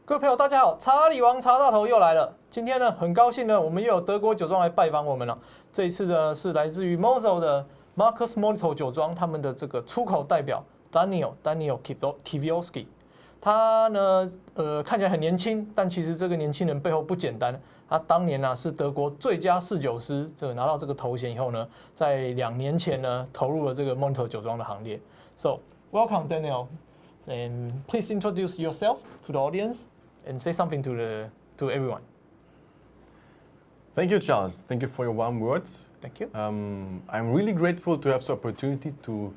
各位朋友，大家好，查理王查大头又来了。今天呢，很高兴呢，我们又有德国酒庄来拜访我们了。这一次呢，是来自于 Mosel 的 Markus Molitor 酒庄，他们的这个出口代表 Daniel Kwiatkowski。他呢，看起来很年轻，但其实这个年轻人背后不简单。他当年呢是德国最佳侍酒师，拿到这个头衔以后呢，在2年前呢投入了这个 Molitor 酒庄的行列。So welcome Daniel, and please introduce yourself to the audience and say something to everyone. Thank you, Charles. Thank you for your warm words. Thank you. I'm really grateful to have the opportunity to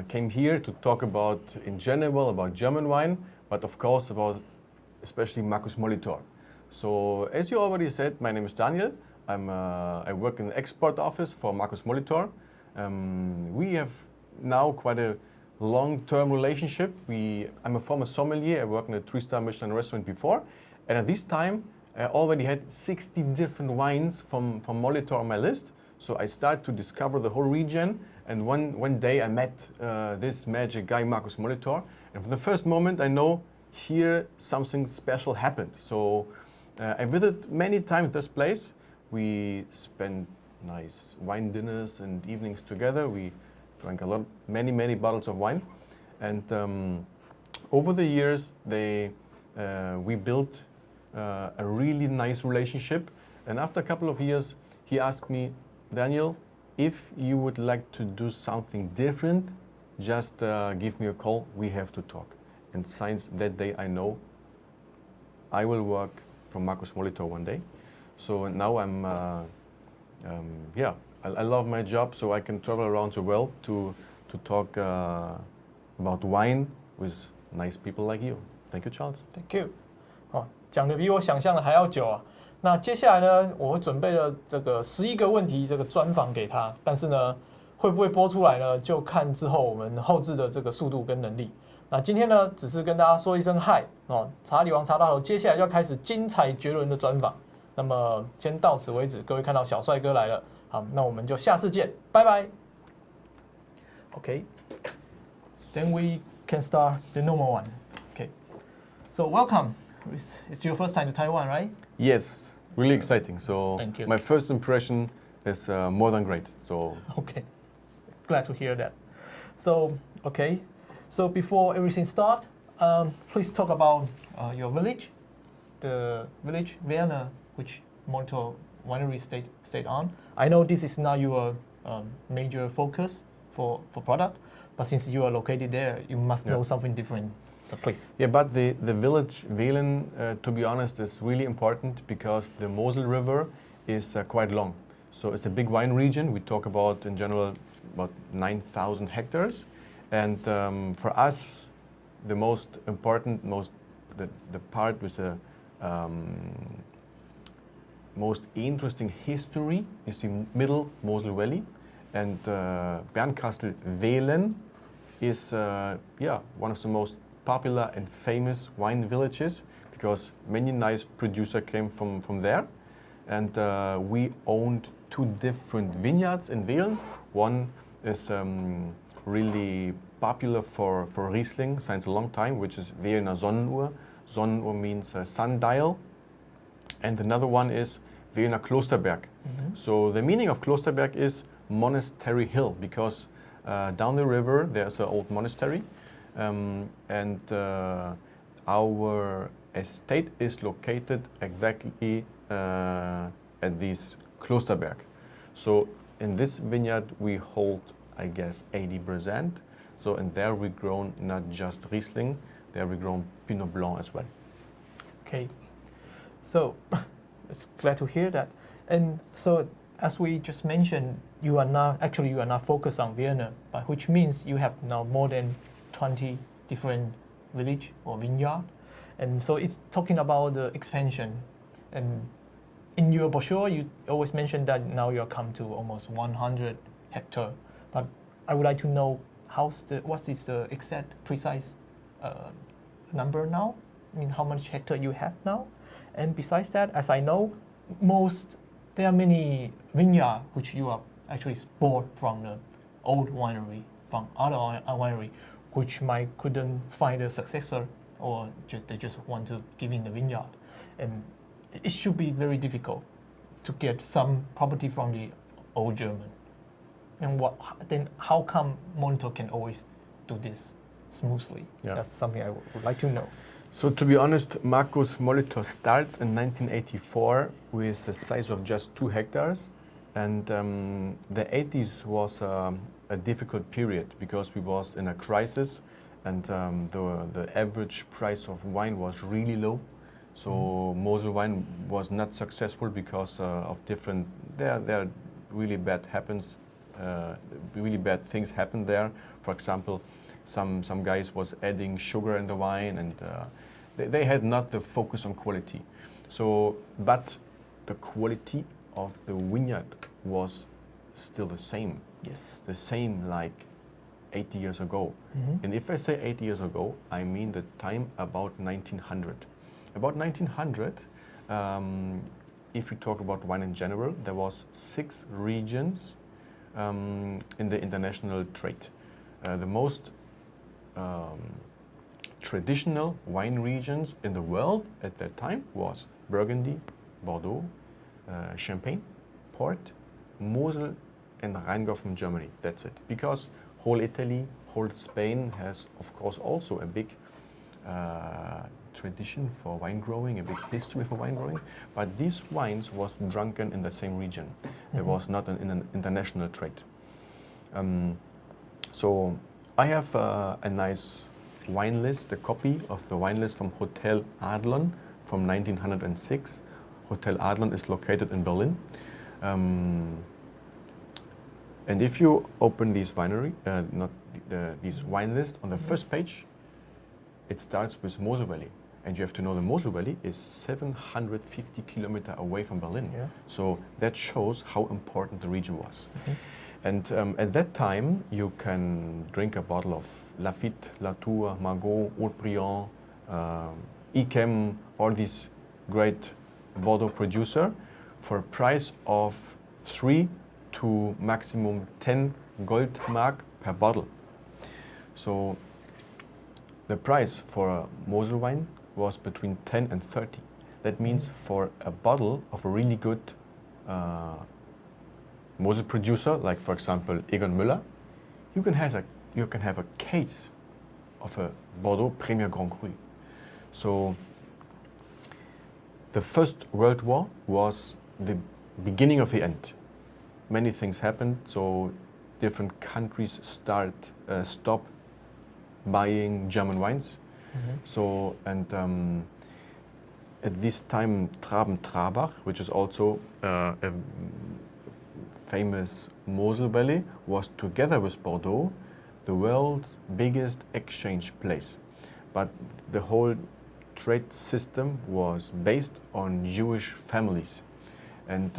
came here to talk about, in general, about German wine, but of course about especially Markus Molitor. So, as you already said, my name is Daniel. I work in the export office for Markus Molitor. We have now quite a long-term relationship. I'm a former sommelier. I worked in a 3-star Michelin restaurant before, and at this time I already had 60 different wines from Molitor on my list. So I started to discover the whole region, and one day I met this magic guy, Markus Molitor, and from the first moment I know here something special happened. So I visited many times this place. We spent nice wine dinners and evenings together. We drank many bottles of wine, and over the years we built a really nice relationship. And after a couple of years, he asked me, Daniel, if you would like to do something different, just give me a call. We have to talk. And since that day, I know I will work for Markus Molitor one day. So now I love my job, so I can travel around the world to talk about wine with nice people like you. Thank you, Charles. Thank you. 讲的比我想象的还要久啊。那接下来呢，我会准备了这个11个问题这个专访给他，但是呢，会不会播出来呢，就看之后我们后置的这个速度跟能力。那今天呢，只是跟大家说一声嗨哦，查理王查大头，接下来就要开始精彩绝伦的专访。那么先到此为止，各位看到小帅哥来了，好，那我们就下次见，拜拜。Okay, then we can start the normal one. Okay, so welcome. It's your first time to Taiwan, right? Yes, really exciting. So Thank you. My first impression is more than great. So Okay, glad to hear that. So okay, so before everything start, please talk about your village, the village Vienna, which Molitor Winery stayed on. I know this is not your major focus for product, but since you are located there, you must know something different. Please. yeah, but the village Velen, to be honest, is really important because the Mosel River is quite long. So it's a big wine region. We talk about, in general, about 9,000 hectares. And for us, the most important, the part with the most interesting history is the middle Mosel Valley. And Bernkastel Velen is one of the most popular and famous wine villages because many nice producers came from there. And we owned 2 different vineyards in Velen. One is really popular for Riesling since a long time, which is Velener Sonnenuhr. Sonnenuhr means sundial. And another one is Velener Klosterberg. Mm-hmm. So the meaning of Klosterberg is monastery hill because down the river there's an old monastery. And our estate is located exactly at this Klosterberg. So in this vineyard we hold, I guess, 80%. So in there we grown not just Riesling, there we grown Pinot Blanc as well. Okay, so it's glad to hear that. And so as we just mentioned, you are not focused on Vienna, but which means you have now more than 20 different village or vineyard, and so it's talking about the expansion. And in your brochure, you always mention that now you are come to almost 100 hectare. But I would like to know what is the exact precise number now? I mean, how much hectare you have now? And besides that, as I know, there are many vineyards which you are actually bought from the old winery, from other winery, which couldn't find a successor or they just want to give in the vineyard. And it should be very difficult to get some property from the old German. And then how come Molitor can always do this smoothly? Yeah. That's something I would like to know. So to be honest, Markus Molitor starts in 1984 with a size of just 2 hectares. And the 80s was a difficult period because we was in a crisis, and the average price of wine was really low. So Mosel wine was not successful because of different, there are really bad things happened there. For example, some guys was adding sugar in the wine, and they had not the focus on quality. So, but the quality of the vineyard was still the same. Yes. The same like 80 years ago. And if I say 80 years ago, I mean the time about 1900. About 1900, if we talk about wine in general, there was 6 regions in the international trade. The most traditional wine regions in the world at that time was Burgundy, Bordeaux, Champagne, Port, Mosel, and Rheingau from Germany. That's it. Because whole Italy, whole Spain has, of course, also a big tradition for wine growing, a big history for wine growing. But these wines was drunken in the same region. There was not an international trade. So I have a nice wine list, a copy of the wine list from Hotel Adlon from 1906. Hotel Adlon is located in Berlin. And if you open this winery, this wine list, on the first page, it starts with Mosel Valley. And you have to know the Mosel Valley is 750 kilometers away from Berlin. Yeah. So that shows how important the region was. And at that time, you can drink a bottle of Lafite, Latour, Margaux, Haut-Briand, Yquem, all these great Bordeaux producer for a price of 3 to maximum 10 gold mark per bottle. So the price for a Mosel wine was between 10 and 30. That means for a bottle of a really good Mosel producer, like for example Egon Müller, you can have a case of a Bordeaux Premier Grand Cru. So the First World War was the beginning of the end. Many things happened, so different countries stop buying German wines. So, and at this time, Traben-Trarbach, which is also a famous Mosel Valley, was together with Bordeaux the world's biggest exchange place. But the whole trade system was based on Jewish families. And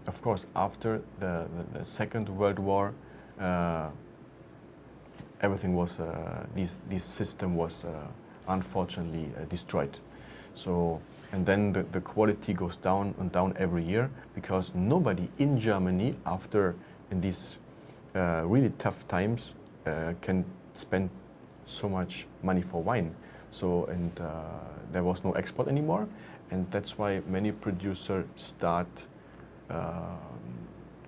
of course, after the Second World War, everything was, this system was unfortunately destroyed. So, and then the quality goes down and down every year because nobody in Germany, in these really tough times, can spend so much money for wine. So, and there was no export anymore, and that's why many producers start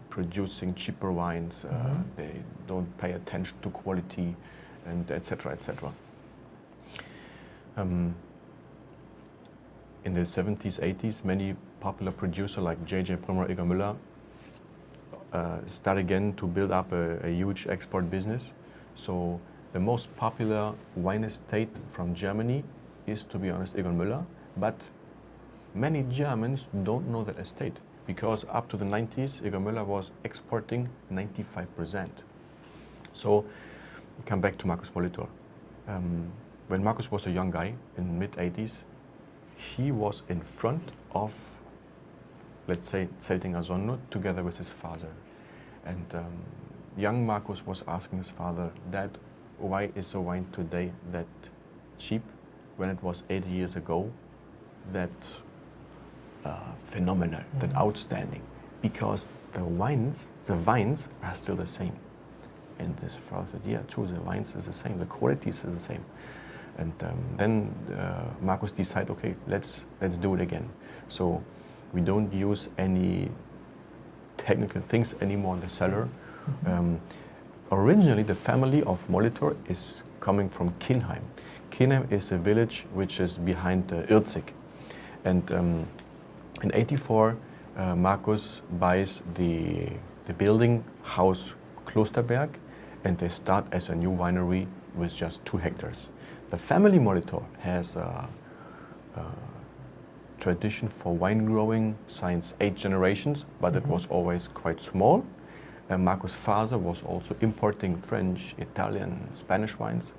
producing cheaper wines. They don't pay attention to quality, and etc. etc. In the 70s, 80s, many popular producers like J.J. Brummer, Egon Müller start again to build up a huge export business. So the most popular wine estate from Germany is, to be honest, Egon Müller. But many Germans don't know that estate because up to the 90s, Egon Müller was exporting 95%. So we come back to Markus Molitor. When Markus was a young guy in mid-80s, he was in front of, let's say, Zeltinger Sonnenut together with his father. And young Markus was asking his father, "Dad, why is the wine today that cheap when it was 80 years ago that phenomenal, that outstanding?" Because the wines are still the same. And this father said, "Yeah, true, the wines is the same, the quality is the same." And then Marcus decided, okay, let's do it again. So we don't use any technical things anymore in the cellar. Originally, the family of Molitor is coming from Kinheim. Kinheim is a village which is behind Irzig. And in '84, Marcus buys the building house Klosterberg, and they start as a new winery with just 2 hectares. The family Molitor has a tradition for wine growing since 8 generations, but it was always quite small. Marcus' father was also importing French, Italian, Spanish wines.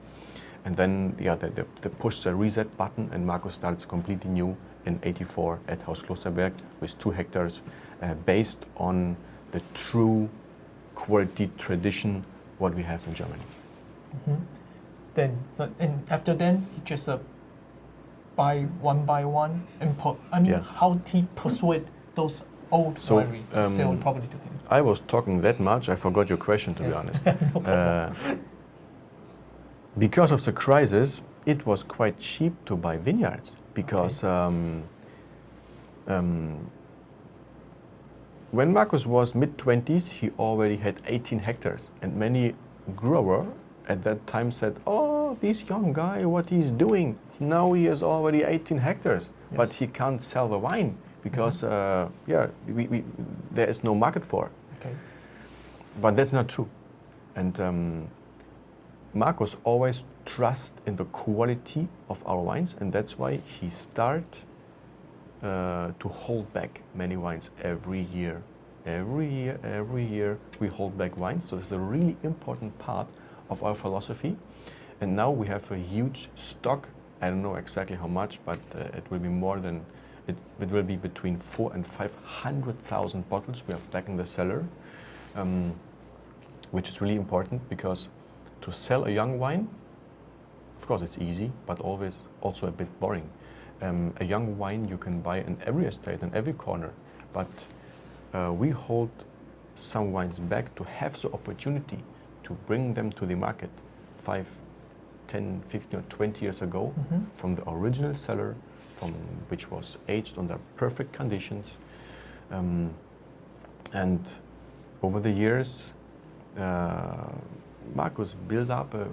And then they pushed the reset button, and Marcus starts completely new in '84 at Haus Klosterberg with 2 hectares, based on the true quality tradition what we have in Germany. Then, and after then, he just buy one by one import. I mean, how did he persuade those old wineries to sell the property to him? I was talking that much, I forgot your question, to be honest. No problem. Because of the crisis, it was quite cheap to buy vineyards, because when Marcus was mid-20s, he already had 18 hectares, and many growers at that time said, oh, this young guy, what he's doing, now he has already 18 hectares, but he can't sell the wine, because there is no market for it. Okay. But that's not true. And Marcus always trusts in the quality of our wines, and that's why he started to hold back many wines every year. Every year we hold back wines. So it's a really important part of our philosophy. And now we have a huge stock. I don't know exactly how much, but it will be more than, it will be between 400,000 and 500,000 bottles we have back in the cellar, which is really important, because to sell a young wine, of course it's easy, but always also a bit boring. A young wine you can buy in every estate, in every corner, but we hold some wines back to have the opportunity to bring them to the market 5, 10, 15 or 20 years ago, from the original cellar, from which was aged under perfect conditions. And over the years, Marcus built up a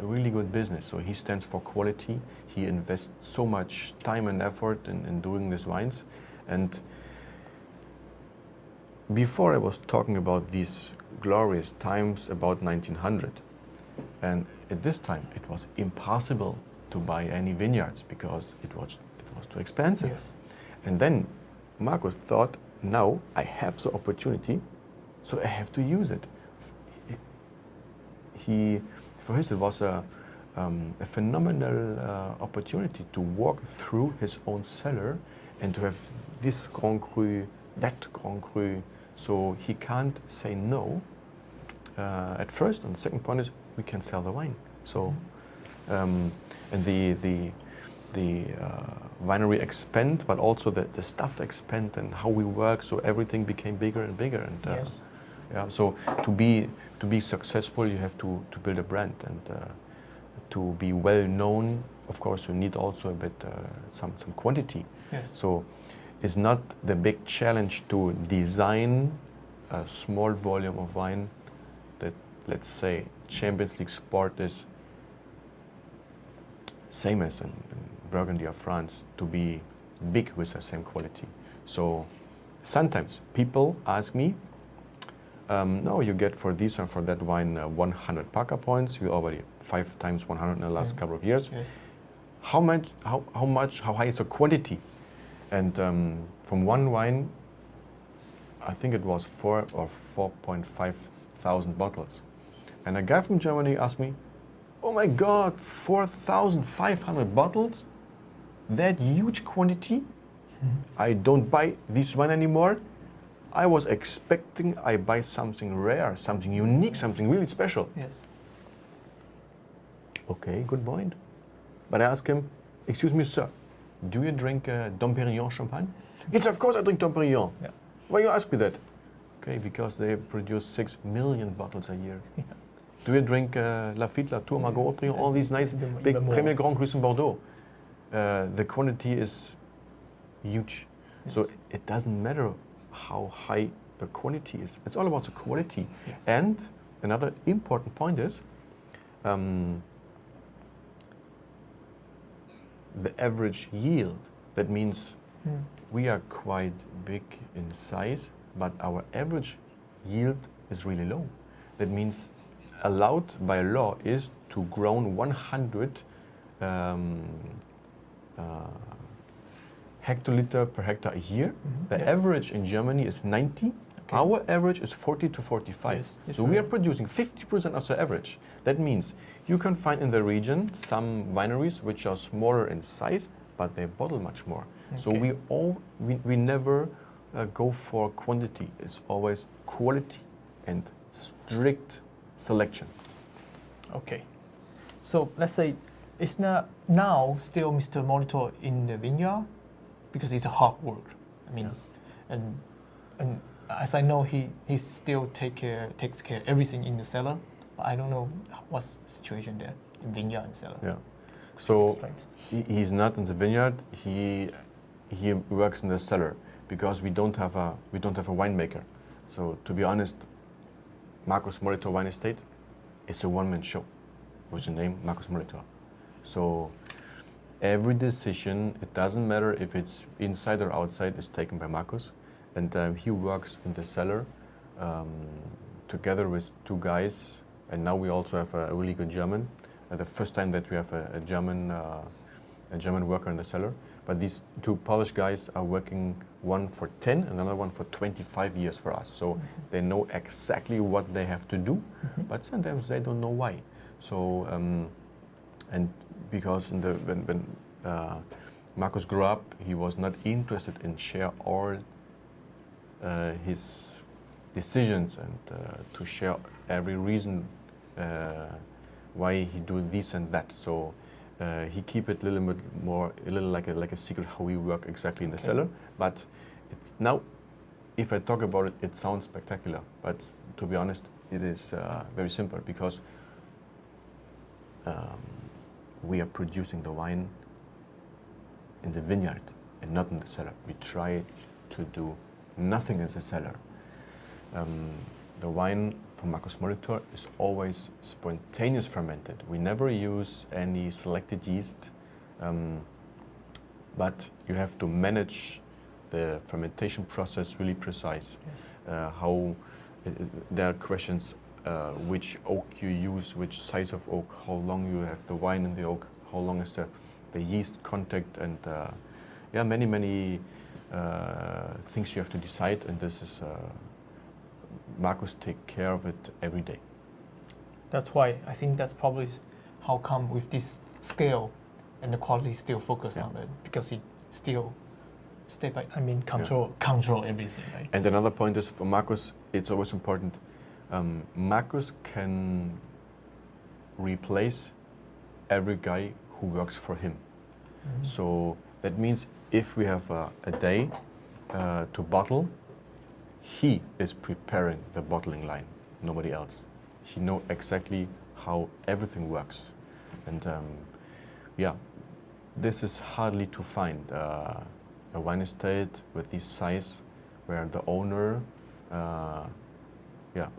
really good business. So he stands for quality. He invests so much time and effort in doing these wines. And before I was talking about these glorious times about 1900. And at this time, it was impossible to buy any vineyards because it was too expensive. Yes. And then Marcus thought, now I have the opportunity, so I have to use it. For him, it was a phenomenal opportunity to walk through his own cellar and to have this Grand Cru, that Grand Cru. So he can't say no at first. And the second point is we can sell the wine. So and the winery expand, but also the staff expand and how we work. So everything became bigger and bigger. And Yes. yeah, so to be successful, you have to build a brand, and to be well known, of course, you need also a bit some quantity. Yes. So it's not the big challenge to design a small volume of wine that, let's say, Champions League sport is same as in Burgundy or France, to be big with the same quality. So sometimes people ask me, no, you get for this and for that wine 100 Parker points. You already 5 times 100 in the last couple of years. Yes. How high is the quantity? And from one wine, I think it was 4 or 4.5 thousand bottles. And a guy from Germany asked me, oh my God, 4,500 bottles? That huge quantity? I don't buy this wine anymore. I was expecting I buy something rare, something unique, something really special. Yes. Okay, good point. But I asked him, excuse me, sir, do you drink Dom Pérignon champagne? Yes, of course I drink Dom Pérignon. Yeah. Why you ask me that? Okay, because they produce 6 million bottles a year. Yeah. Do you drink Lafite, Latour, Margot, Aubryon, all these nice big Premier Grand Crus in Bordeaux? The quantity is huge. Yes. So it doesn't matter how high the quality is. It's all about the quality. Yes. And another important point is the average yield. That means we are quite big in size, but our average yield is really low. That means allowed by law is to grow 100 hectoliter per hectare a year. The Yes. average in Germany is 90. Okay. Our average is 40 to 45. Yes, yes, So we are right. producing 50% of the average. That means you can find in the region some wineries which are smaller in size, but they bottle much more. So Okay. we never go for quantity. It's always quality and strict selection. Okay. So let's say it's not now still Mr. Molitor in the vineyard because it's a hard work. I mean, and as I know, he still takes care everything in the cellar. But I don't know what's the situation there in vineyard and cellar. Yeah. So Explain. he's not in the vineyard. He works in the cellar because we don't have a winemaker. So to be honest, Markus Molitor Wine Estate is a one-man show with the name Markus Molitor. So every decision, it doesn't matter if it's inside or outside, is taken by Markus, and he works in the cellar together with two guys. And now we also have a really good German. The first time that we have a German worker in the cellar. But these two Polish guys are working, one for 10 and another one for 25 years for us. So they know exactly what they have to do, but sometimes they don't know why. So, and because when Markus grew up, he was not interested in share all his decisions and to share every reason why he do this and that. So he keep it a little bit more, a little like a secret how we work exactly in the cellar. But it's now, if I talk about it, it sounds spectacular. But to be honest, it is very simple because we are producing the wine in the vineyard and not in the cellar. We try to do nothing in the cellar. The wine from Markus Molitor is always spontaneous fermented. We never use any selected yeast, but you have to manage the fermentation process really precise. Yes. There are questions which oak you use, which size of oak, how long you have the wine in the oak, how long is the yeast contact, and many things you have to decide, and this is Markus take care of it every day. That's why I think that's probably how come with this scale and the quality still focus on it, because he still control everything, right? And another point is for Markus, it's always important. Markus can replace every guy who works for him. So that means if we have a day to bottle, he is preparing the bottling line, nobody else. He knows exactly how everything works. And this is hardly to find a wine estate with this size where the owner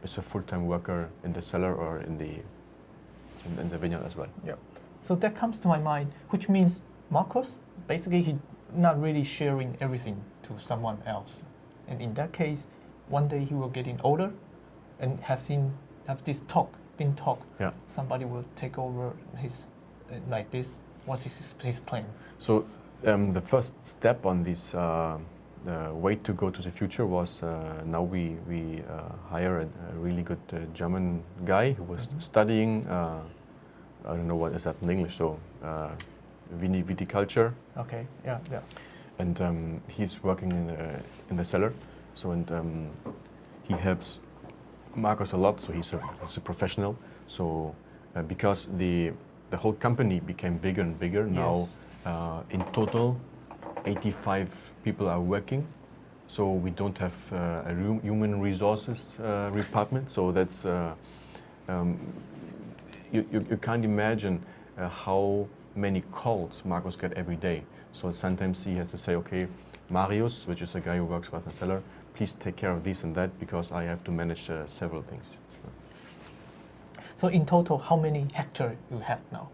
is a full-time worker in the cellar or in the vineyard as well. Yeah. So that comes to my mind, which means Markus, basically he not really sharing everything to someone else. And in that case, one day he will getting older and have this been talk. Yeah. Somebody will take over his, like this. What's his plan? So the first step on this way to go to the future was now we hire a really good German guy who was studying, I don't know what is that in English, so viticulture. Okay, yeah. And he's working in the cellar. So he helps Markus a lot. So he's a professional. So because the whole company became bigger and bigger, now in total 85 people are working. So we don't have a human resources department. So that's you can't imagine how many calls Marcus get every day. So sometimes he has to say, okay, Marius, which is a guy who works with a seller, please take care of this and that because I have to manage several things. So in total, how many hectares you have now?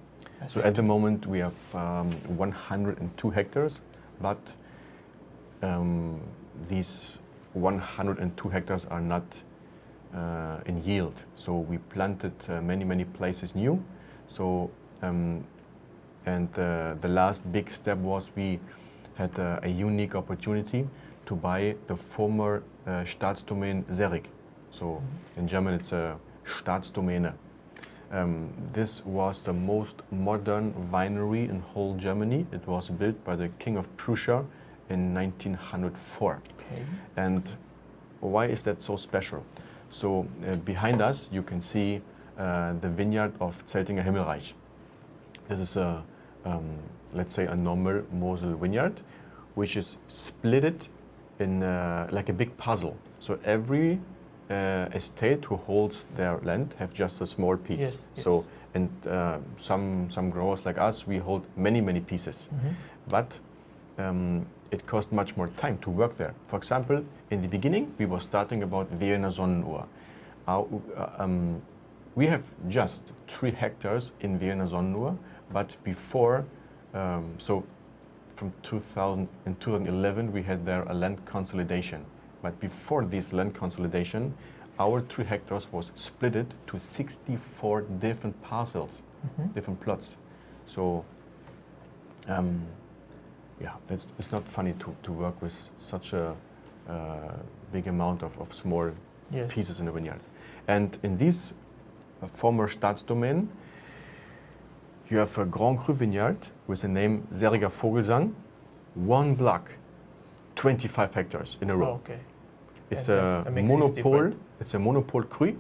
So at the moment we have 102 hectares, but these 102 hectares are not in yield. So we planted many places new. So and the last big step was we had a unique opportunity to buy the former Staatsdomain Serig. So in German it's a Staatsdomäne. This was the most modern winery in whole Germany. It was built by the King of Prussia in 1904. Okay. And why is that so special? So behind us you can see the vineyard of Zeltinger Himmelreich. This is a, let's say, a normal Mosel vineyard, which is splitted in like a big puzzle. So every estate who holds their land have just a small piece. Yes, So and some growers like us, we hold many pieces. But it cost much more time to work there. For example, in the beginning, we were starting about Wiener Sonnenuhr. We have just 3 hectares in Wiener Sonnenuhr, but before, so from 2011, we had there a land consolidation. But before this land consolidation, our 3 hectares was splitted to 64 different parcels, different plots. So, yeah, it's not funny to work with such a big amount of small pieces in a vineyard. And in this former Staatsdomain, you have a Grand Cru vineyard with the name Seriger Vogelsang, 1 block, 25 hectares in a row. Oh, okay. It's And a that makes it monopole. different. It's a monopole cru.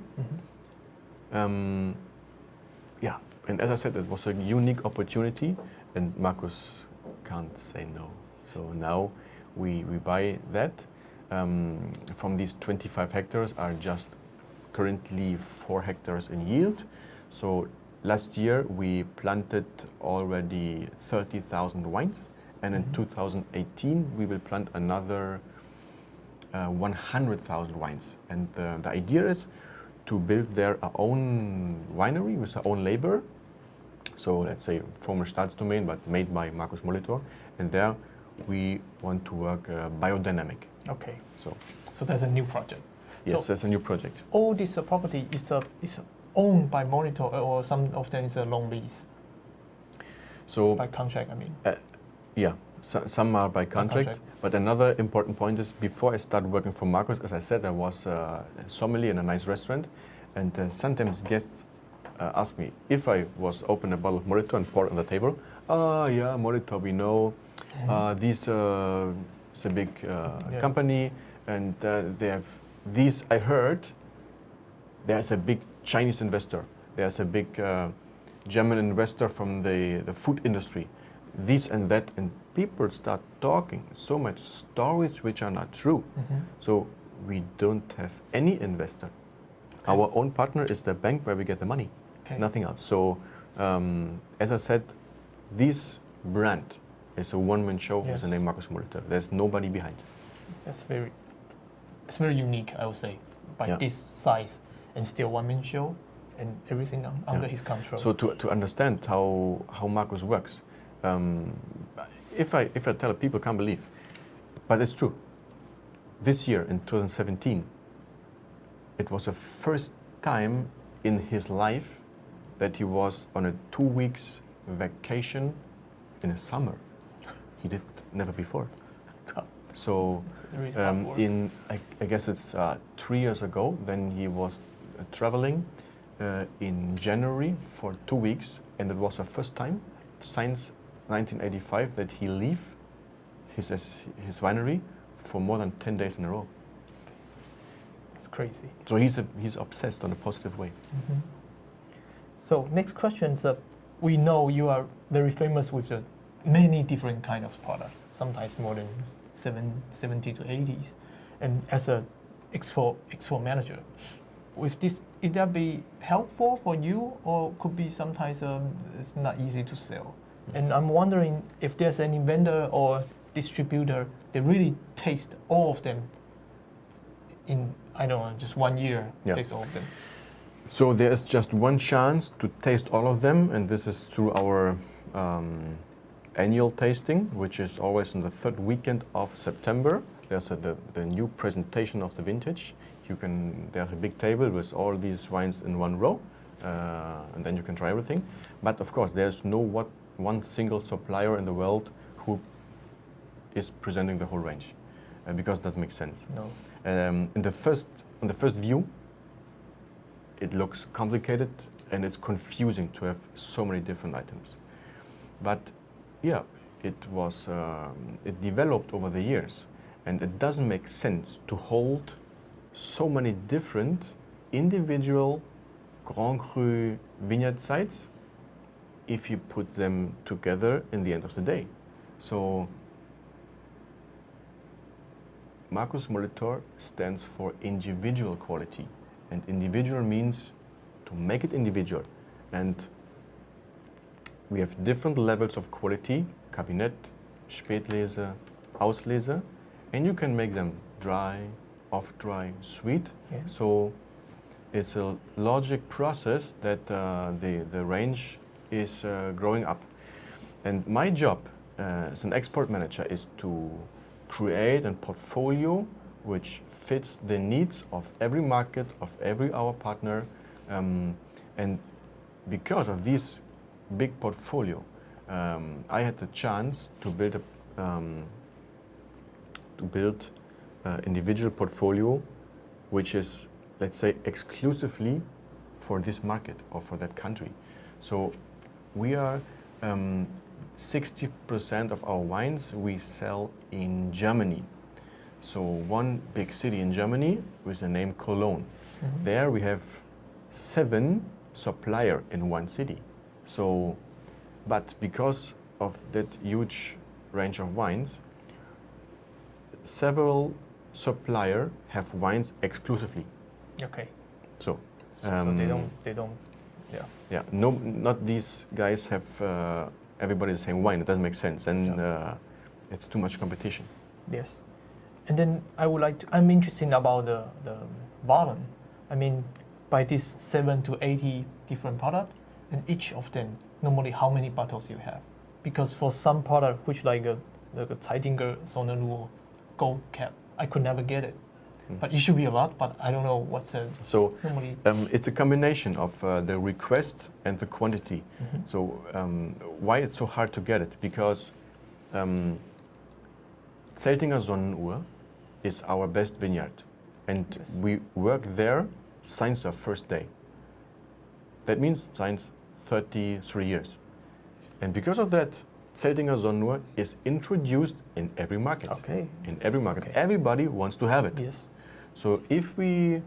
Yeah, and as I said, it was a unique opportunity, and Marcus can't say no. So now we buy that. From these 25 hectares are just currently 4 hectares in yield. So last year we planted already 30,000 wines, and in 2018 we will plant another 100,000 wines. And the idea is to build there our own winery with our own labor. So let's say former Staatsdomain, but made by Marcus Molitor. And there we want to work biodynamic. Okay. So that's a new project. yes, So that's a new project. all this property is owned by Monitor, or some of them is a long lease So by contract, I mean. yeah, some are by contract. But another important point is, before I started working for Marcus, as I said, I was a sommelier in a nice restaurant, and sometimes guests ask me if I was open a bottle of Molitor and pour it on the table. Yeah, Molitor, we know. This is a big company, and they have these. I heard there's a big Chinese investor. There's a big German investor from the food industry. This and that, and people start talking so much stories which are not true. So we don't have any investor. Okay. Our own partner is the bank where we get the money, nothing else. So as I said, this brand is a one-man show with the name Marcus Molitor. There's nobody behind. It's very unique, I would say, by this size, and still one-man show, and everything under his control. So to understand how Marcus works, if I tell people can't believe, but it's true. This year in 2017, it was the first time in his life that he was on a 2 weeks vacation in a summer. He did never before. God. So It's really hard work. I guess it's 3 years ago, then he was traveling in January for 2 weeks, and it was the first time since 1985 that he leave his winery for more than 10 days in a row. It's crazy. So he's obsessed on a positive way. So next question is, we know you are very famous with the many different kind of products, sometimes more than 70 to 80s. And as a export manager, with this, would that be helpful for you, or could be sometimes it's not easy to sell? And I'm wondering if there's any vendor or distributor that really taste all of them in, I don't know, just 1 year, taste all of them. So there's just one chance to taste all of them, and this is through our annual tasting, which is always on the third weekend of September. There's the new presentation of the vintage. There's a big table with all these wines in one row, and then you can try everything. But of course, there's no one single supplier in the world who is presenting the whole range, because it doesn't make sense. No. On the first view, it looks complicated and it's confusing to have so many different items. But yeah, it developed over the years, and it doesn't make sense to hold so many different individual Grand Cru vineyard sites if you put them together in the end of the day. So Marcus Molitor stands for individual quality, and individual means to make it individual. And we have different levels of quality: Kabinett, Spätlese, Auslese, and you can make them dry, off-dry, sweet. Yeah. So it's a logic process that the range is growing up. And my job as an export manager is to create a portfolio which fits the needs of every market, of every our partner. And because of this big portfolio, I had the chance to build individual portfolio which is, let's say, exclusively for this market or for that country. So we are 60% of our wines we sell in Germany. So one big city in Germany with the name Cologne. Mm-hmm. There we have 7 suppliers in one city. So, but because of that huge range of wines, several suppliers have wines exclusively. Okay. So they don't. Yeah. Yeah. No, not these guys have everybody the same wine. It doesn't make sense, and it's too much competition. Yes. And then I'm interested about the volume. I mean, by these 7 to 80 different products, and each of them, normally how many bottles you have? Because for some product, which like the Zeitinger Sonnenruhe gold cap, I could never get it. But it should be a lot, but I don't know what's the normally. It's a combination of the request and the quantity. Mm-hmm. So why it's so hard to get it? Because Zeitinger Sonnenruhe is our best vineyard, and yes, we work there since our first day. That means since 33 years. And because of that, Zeitinger Sonnenruhe is introduced in every market. Okay. In every market. Okay. Everybody wants to have it. Yes. So if we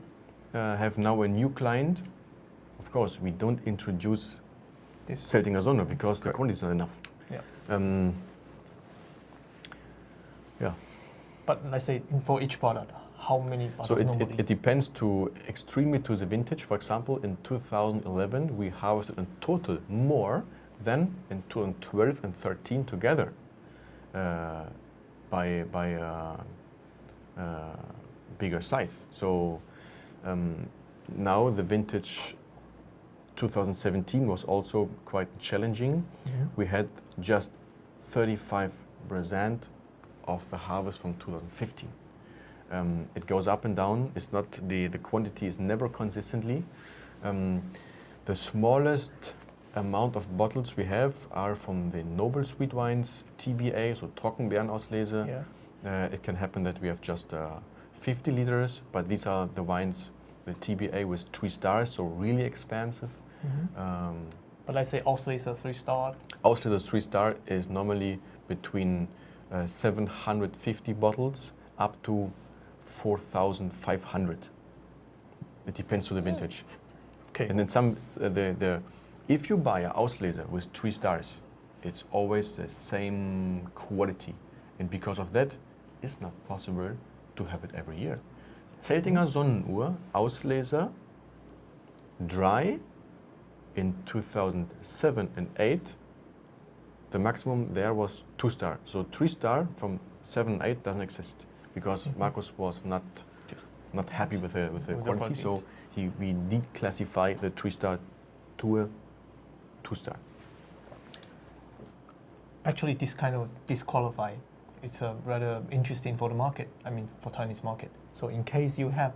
have now a new client, of course, we don't introduce Zeitinger Sonnenruhe because the quantity is not enough. Yeah. Yeah. But let's say for each product, how many bottles normally? It depends extremely to the vintage. For example, in 2011, we harvested in total more than in 2012 and 13 together by bigger size. So now the vintage 2017 was also quite challenging. Mm-hmm. We had just 35% of the harvest from 2015. It goes up and down. It's not the quantity is never consistently. The smallest amount of bottles we have are from the noble sweet wines, TBA, so Trockenbeerenauslese. Yeah. It can happen that we have just 50 liters, but these are the wines, the TBA with 3 stars, so really expensive. Mm-hmm. But let's say Auslese 3 star. Auslese 3 star is normally between 750 bottles up to 4,500. It depends on the vintage. Okay. And then some if you buy an Auslese with 3 stars, it's always the same quality, and because of that, it's not possible to have it every year. Zeitinger Sonnenruhe Auslese dry in 2007 and 8, the maximum there was 2-star. So 3-star from 7 and 8 doesn't exist because Marcus was not happy with the quality. So we declassify the 3-star to a 2-star. Actually, this kind of disqualify. It's rather interesting for the market. I mean, for Chinese market. So in case you have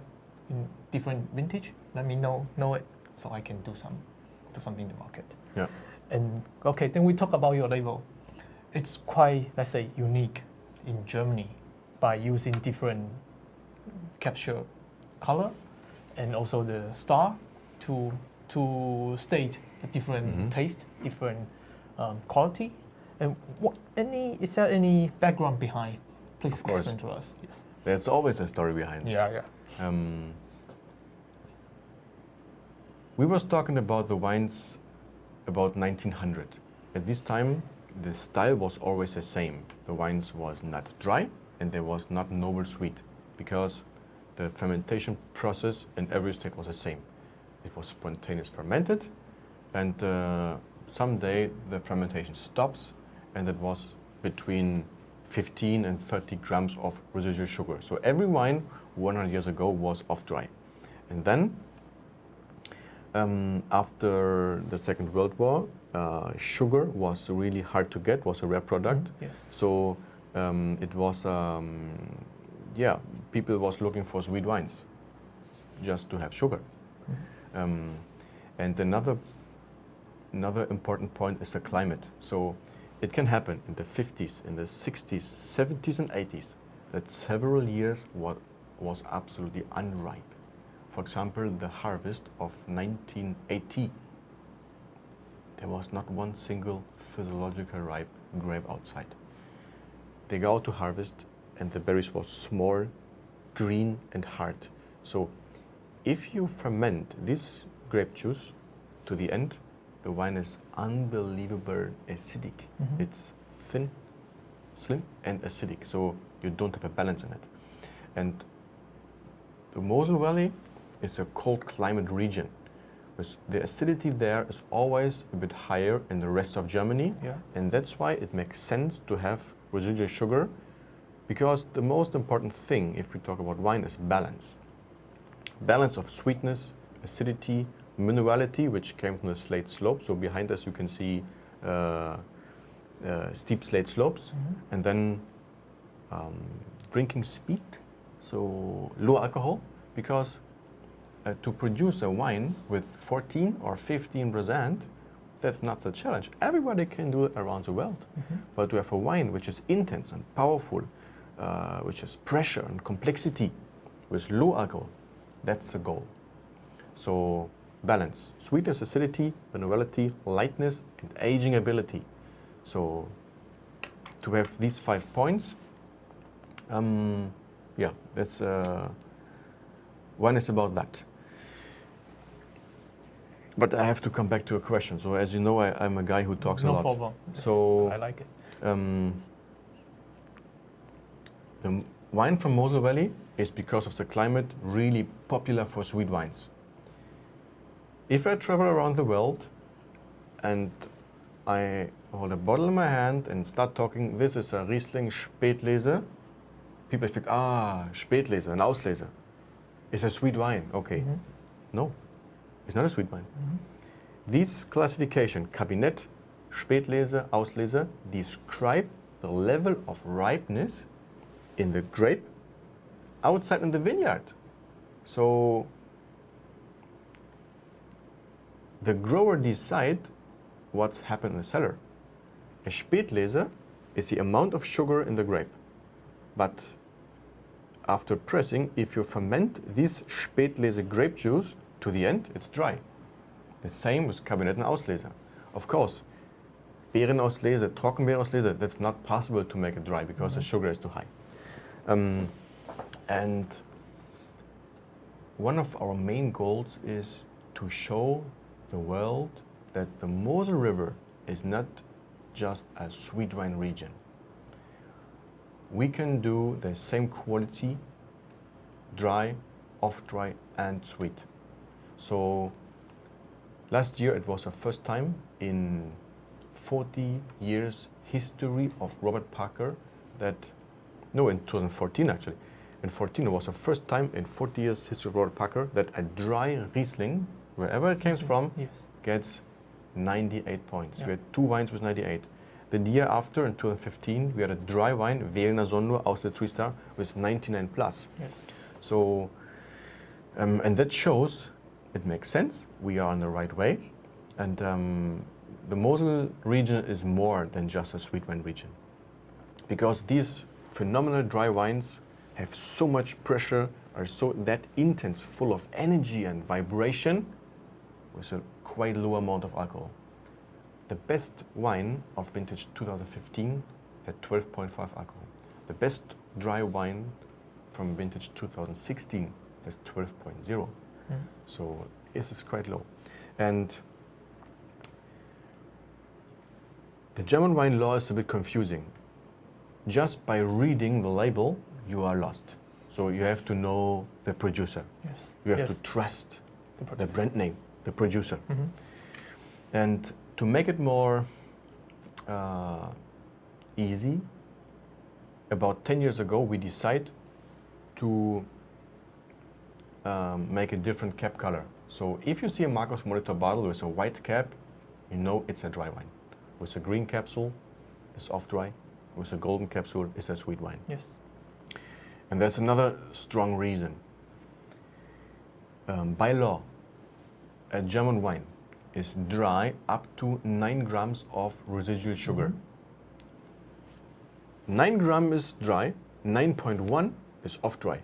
in different vintage, let me know it, so I can do something in the market. Yeah. And okay, then we talk about your label. It's quite, let's say, unique in Germany by using different capture color and also the star to state a different taste, different quality. And is there any background behind? Please explain to us. Yes. There's always a story behind. Yeah. We was talking about the wines about 1900. At this time, the style was always the same. The wines was not dry and there was not noble sweet because the fermentation process in every state was the same. It was spontaneous fermented, and someday the fermentation stops, and it was between 15 and 30 grams of residual sugar. So every wine 100 years ago was off-dry. And then, after the Second World War, sugar was really hard to get, was a rare product. Yes. So it was, people was looking for sweet wines, just to have sugar. And another important point is the climate. So it can happen in the 50s, in the 60s, 70s and 80s that several years was absolutely unripe. For example, the harvest of 1980, there was not one single physiological ripe grape outside. They go out to harvest and the berries were small, green and hard. So if you ferment this grape juice to the end, the wine is unbelievable acidic. It's thin, slim and acidic, so you don't have a balance in it. And the Mosel Valley is a cold climate region. The acidity there is always a bit higher in the rest of Germany, and that's why it makes sense to have residual sugar, because the most important thing, if we talk about wine, is balance. Balance of sweetness, acidity, minerality, which came from the slate slope. So behind us you can see steep slate slopes, and then drinking speed, so low alcohol, because to produce a wine with 14 or 15%, that's not the challenge. Everybody can do it around the world. But to have a wine which is intense and powerful, which has pressure and complexity, with low alcohol, that's the goal. So balance, sweetness, acidity, minerality, lightness, and aging ability. So to have these 5 points, that's one is about that. But I have to come back to a question. So as you know, I'm a guy who talks a lot. No problem. So I like it. The wine from Mosel Valley is, because of the climate, really popular for sweet wines. If I travel around the world and I hold a bottle in my hand and start talking, this is a Riesling Spätlese, people expect, Spätlese, an Auslese. It's a sweet wine, okay. No, it's not a sweet wine. These classification, Kabinett, Spätlese, Auslese, describe the level of ripeness in the grape outside in the vineyard. So the grower decide what's happened in the cellar. A Spätlese is the amount of sugar in the grape. But after pressing, if you ferment this Spätlese grape juice to the end, it's dry. The same with Kabinett and Auslese. Of course, Beerenauslese, Trockenbeerenauslese, that's not possible to make it dry because the sugar is too high. And one of our main goals is to show the world that the Mosel River is not just a sweet wine region. We can do the same quality, dry, off-dry, and sweet. So Last year it was the first time in 40 years history of Robert Parker that, no, in 2014 actually. In 2014 it was the first time in 40 years history of Robert Parker that a dry Riesling, wherever it came from, Yes. gets 98 points. Yeah. We had 2 wines with 98. The year after, in 2015, we had a dry wine, Velna Sondur aus der 3-star, with 99 plus. Yes. So, and that shows it makes sense. We are on the right way. And the Mosel region is more than just a sweet wine region. Because these phenomenal dry wines have so much pressure, are so that intense, full of energy and vibration, with a quite low amount of alcohol. The best wine of vintage 2015 had 12.5 alcohol. The best dry wine from vintage 2016 has 12.0. So this is quite low. And the German wine law is a bit confusing. Just by reading the label, you are lost. So you have to know the producer. Yes. You have Yes. to trust The the producer. brand name, the producer. Mhm. And to make it more easy, about 10 years ago, we decided to make a different cap color. So if you see a Marcos Molitor bottle with a white cap, you know it's a dry wine. With a green capsule, it's off-dry. With a golden capsule, it's a sweet wine. Yes. And that's another strong reason. By law, a German wine is dry up to 9 grams of residual sugar. 9 grams is dry, 9.1 is off-dry.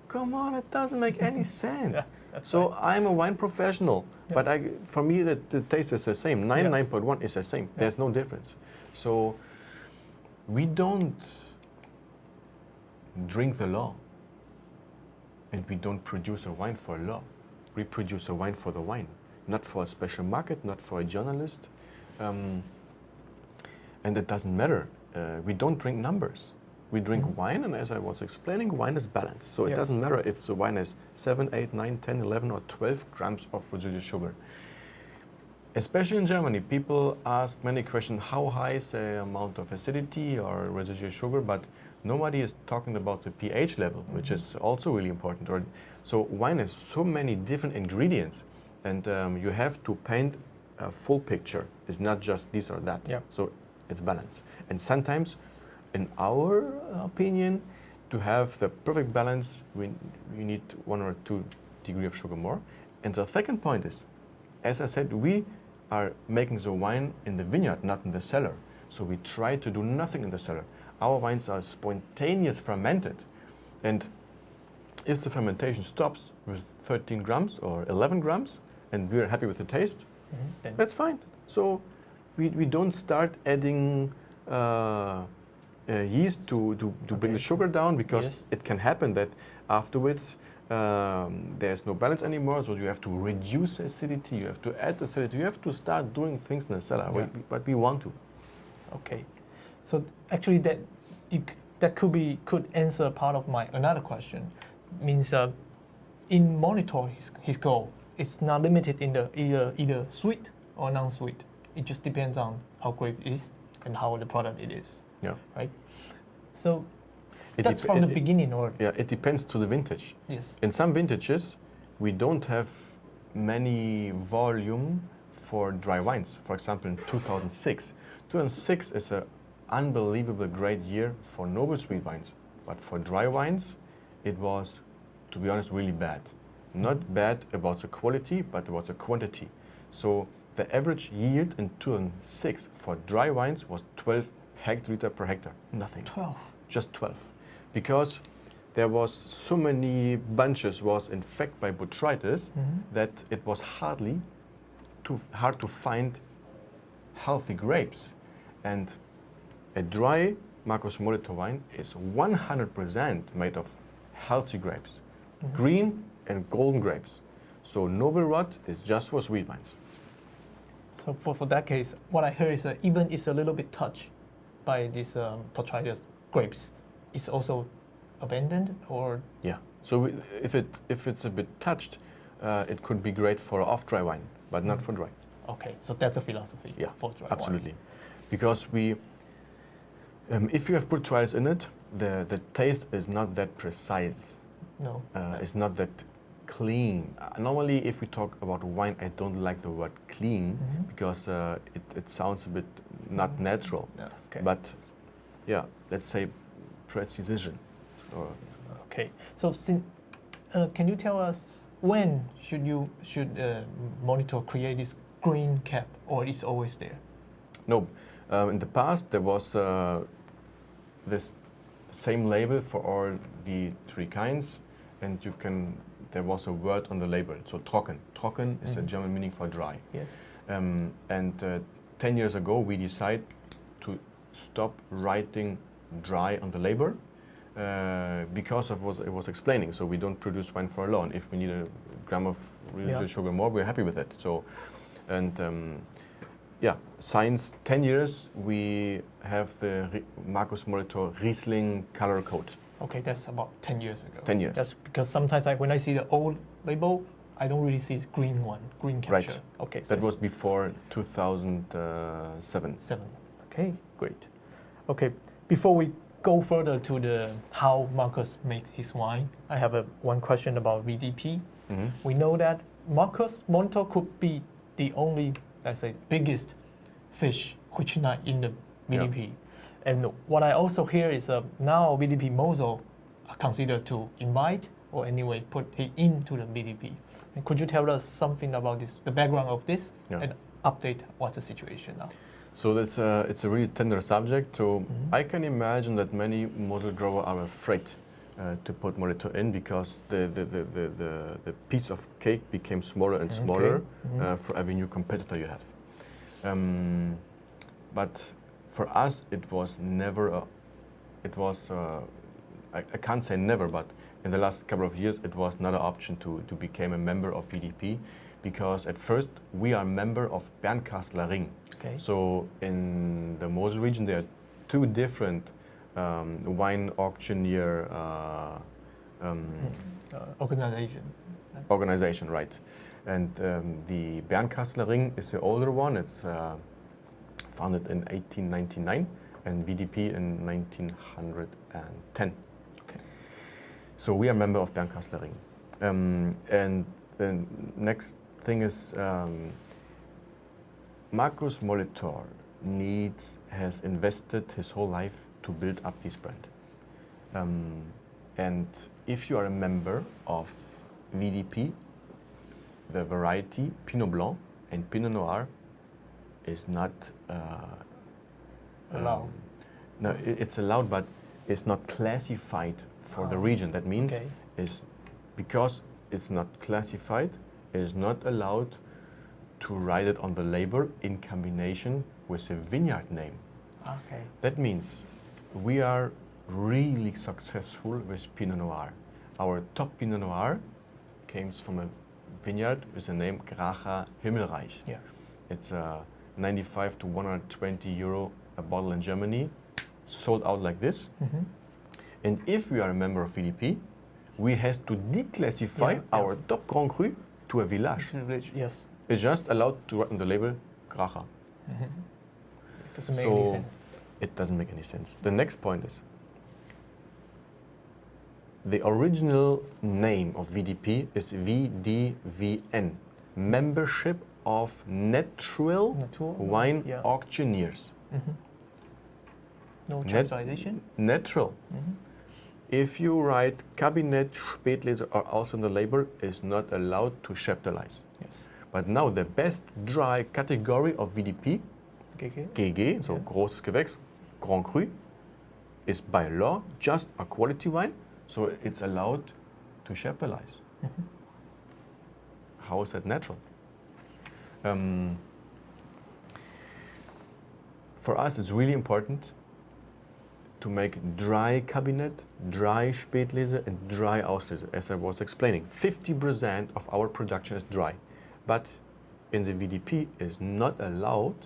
Come on, it doesn't make any sense. Yeah, that's So right. I'm a wine professional, Yeah. but for me the taste is the same. 9, Yeah. 9.1 is the same. There's no difference. So we don't drink the law, and we don't produce a wine for a law. We produce a wine for the wine, not for a special market, not for a journalist. And it doesn't matter. We don't drink numbers. We drink wine, and as I was explaining, wine is balanced. So it Yes. doesn't matter if the wine has 7, 8, 9, 10, 11, or 12 grams of residual sugar. Especially in Germany, people ask many questions, how high is the amount of acidity or residual sugar, but nobody is talking about the pH level, which is also really important. So wine has so many different ingredients, and you have to paint a full picture. It's not just this or that. Yeah. So it's balance. And sometimes, in our opinion, to have the perfect balance, we need 1 or 2 degrees of sugar more. And the second point is, as I said, we are making the wine in the vineyard, not in the cellar. So we try to do nothing in the cellar. Our wines are spontaneous fermented. And if the fermentation stops with 13 grams or 11 grams, and we're happy with the taste, Then that's fine. So we don't start adding yeast to bring the sugar down, because Yes. it can happen that afterwards there's no balance anymore, so you have to reduce acidity, you have to add acidity, you have to start doing things in the cellar, Yeah. but we want to. Okay, so actually that could answer part of my another question. Means in monitor his goal, it's not limited in the either sweet or non-sweet. It just depends on how grape it is and how the product it is. Yeah. Right. So It that's dep- from the it- beginning, or Yeah, it depends to the vintage. yes. In some vintages, we don't have many volume for dry wines. For example, in 2006. 2006 is an unbelievable great year for noble sweet wines. But for dry wines, it was, to be honest, really bad. Not bad about the quality, but about the quantity. So the average yield in 2006 for dry wines was 12 hectoliter per hectare. Nothing. 12. Just 12. Because there was so many bunches was infected by botrytis that it was hard to find healthy grapes. And a dry Marcos Molitor wine is 100% made of healthy grapes, green and golden grapes. So noble rot is just for sweet wines. So for that case, what I heard is even it's a little bit touched by these botrytis grapes, it's also abandoned, or Yeah. So if it's a bit touched, it could be great for off-dry wine. but not for dry. Okay, so that's a philosophy Yeah, for dry absolutely. wine. Because if you have put dry in it, the taste is not that precise. No. It's not that clean. Normally, if we talk about wine, I don't like the word clean because it sounds a bit not natural. Yeah, okay. But yeah, let's say precision. Or Okay. So, can you tell us when should monitor create this green cap, or it's always there? no, in the past there was this same label for all the three kinds, and there was a word on the label. So trocken. Trocken is a German meaning for dry. Yes. And 10 years ago, we decided to stop writing dry on the label because of what it was explaining. So we don't produce wine for alone. If we need a gram of residual sugar more, we're happy with it. So, and since 10 years, we have the Markus Molitor Riesling color code. Okay, that's about 10 years ago. 10 years. That's because sometimes when I see the old label, I don't really see green capture. Right. Okay. That was before 2007. 7. Okay, great. Okay, before we go further to the how Markus makes his wine, I have one question about VDP. We know that Markus Molitor could be the only, let's say, biggest fish which not in the VDP. Yeah. And what I also hear is now VDP Mosel are considered to invite or anyway put it into the VDP. And could you tell us something about this, the background of this, and update what's the situation now? So it's a really tender subject. So I can imagine that many Mosel growers are afraid to put Molitor in because the piece of cake became smaller and smaller for every new competitor you have. But for us, it was never. I can't say never, but in the last couple of years, it was not an option to become a member of VDP, because at first we are member of Bernkastler Ring. Okay. So in the Mosel region, there are two different wine auctioneer organization, right? And the Bernkastler Ring is the older one. It's founded in 1899 and VDP in 1910. Okay. So we are a member of Bernkastler Ring. And the next thing is Markus Molitor has invested his whole life to build up this brand. And if you are a member of VDP, the variety Pinot Blanc and Pinot Noir is not allowed. No, it's allowed, but it's not classified for the region. That means is because it's not classified, it is not allowed to write it on the label in combination with a vineyard name. Okay. That means we are really successful with Pinot Noir. Our top Pinot Noir comes from a vineyard with the name Gracha Himmelreich. Yeah. It's 95 to 120 euro a bottle in Germany, sold out like this. And if we are a member of VDP, we have to declassify our top Grand Cru to a village. Yes. It's just allowed to write on the label Gracha. Doesn't make any sense. It doesn't make any sense. The next point is the original name of VDP is VDVN, Membership of Natural Wine Auctioneers. No translation? Natural. If you write Kabinett, Spätlese or also on the label, is not allowed to chaptalize. Yes. But now the best dry category of VDP, GG, so großes Gewächs, Grand Cru, is by law just a quality wine, so it's allowed to chaptalize. How is that natural? For us, it's really important to make dry Kabinett, dry Spätlese, and dry Auslese, as I was explaining. 50% of our production is dry, but in the VDP is not allowed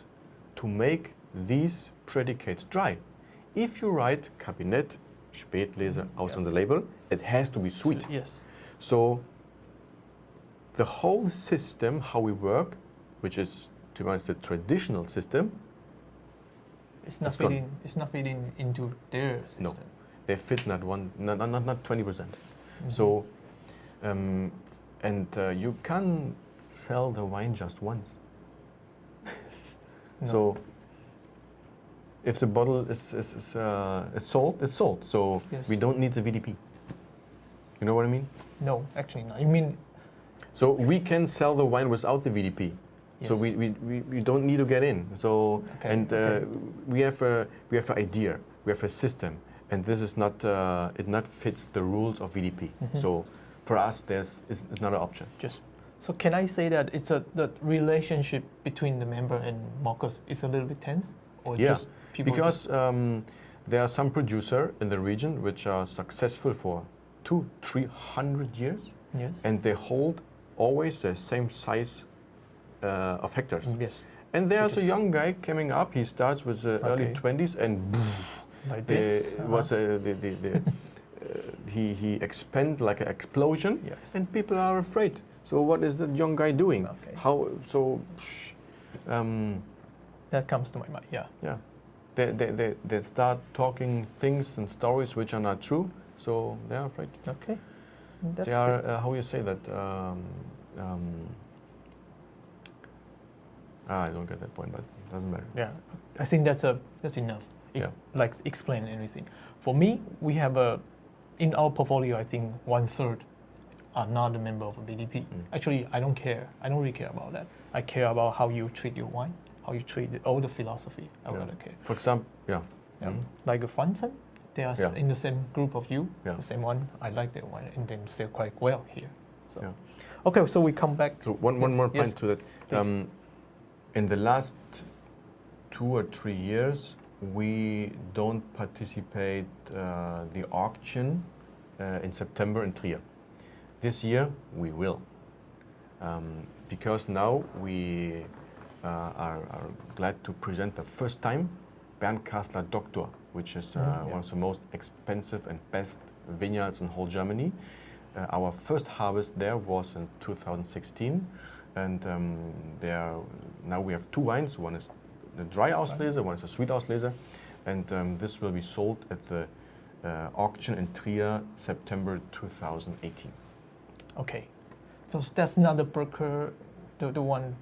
to make these predicates dry. If you write Kabinett, Spätlese, Aus on the label, it has to be sweet. Yes. So the whole system, how we work, which is, to be honest, the traditional system, It's not It's gone. fitting. It's not fitting into their system. No. they fit not 20%. Mhm. So, you can sell the wine just once. No. So, if the bottle is sold, it's sold. So Yes. we don't need the VDP. You know what I mean? No, actually not. You mean So we can sell the wine without the VDP. So Yes. we don't need to get in. So Okay, and okay. we have an idea, we have a system, and this is not it not fits the rules of VDP. Mhm. So for us, it's not an option. just so can I say that it's the relationship between the member and Marcus is a little bit tense, or Yeah, just people Because there are some producer in the region which are successful for 200-300 years, yes, and they hold always the same size of hectares. yes, And there's a Interesting. young guy coming up. He starts with early Okay. 20s, and like this. he expand like an explosion, Yes. and people are afraid. So what is that young guy doing? Okay. How so? That comes to my mind. Yeah. Yeah, they start talking things and stories which are not true. So they are afraid. Okay. That's They are how you say that? I don't get that point, but it doesn't matter. Yeah, I think that's enough. Yeah. Like explain everything. For me, we have in our portfolio, I think 1/3 are not a member of a BDP. Actually, I don't care. I don't really care about that. I care about how you treat your wine, how you treat all the philosophy. I Yeah. rather care. For example, yeah. Yeah. Mhm. Like a Franzen, they are Yeah. in the same group of you, Yeah. the same one. I like their wine, and they sell quite well here. So. Yeah. Okay, so we come back. So one more point Yes, to that. please. In the last 2 or 3 years, we don't participate the auction in September in Trier. This year we will, because now we are glad to present the first time Bernkastler Doktor, which is Yeah. one of the most expensive and best vineyards in whole Germany. Our first harvest there was in 2016, and now we have 2 wines. One is the dry Auslese, one is a sweet Auslese, and this will be sold at the auction in Trier, September 2018. Okay, so that's not the broker, the one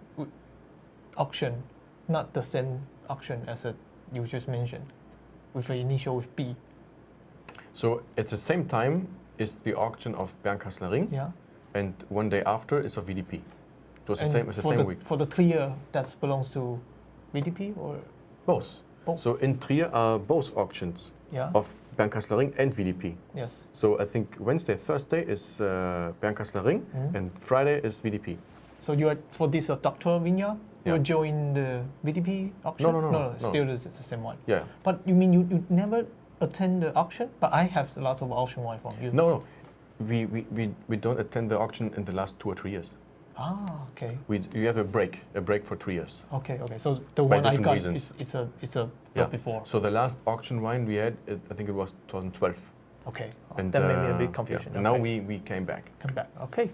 auction, not the same auction as you just mentioned, with the initial with B. So at the same time is the auction of Bernkastler Ring, Yeah. and one day after is of VDP. So it's the And same. It's the for same week. For the Trier, that belongs to BDP or Both. Both. So in Trier are both auctions yeah. of Bernkastler Ring and VDP. Yes. So I think Wednesday, Thursday is Bernkastler Ring, Mhm. and Friday is VDP. So you are for this Dr. Vineyard, you Yeah. will join the VDP auction? No. Still the same one. Yeah. But you mean you never attend the auction? But I have lots of auction wine from you. No. We don't attend the auction in the last 2 or 3 years. Ah, okay. You have a break for 3 years. Okay. So the By one I different got reasons. it's a Yeah. before. So the last auction wine we had, I think it was 2012. Okay. And That made me a big yeah. confusion. And now Okay. we came back Come back. Okay.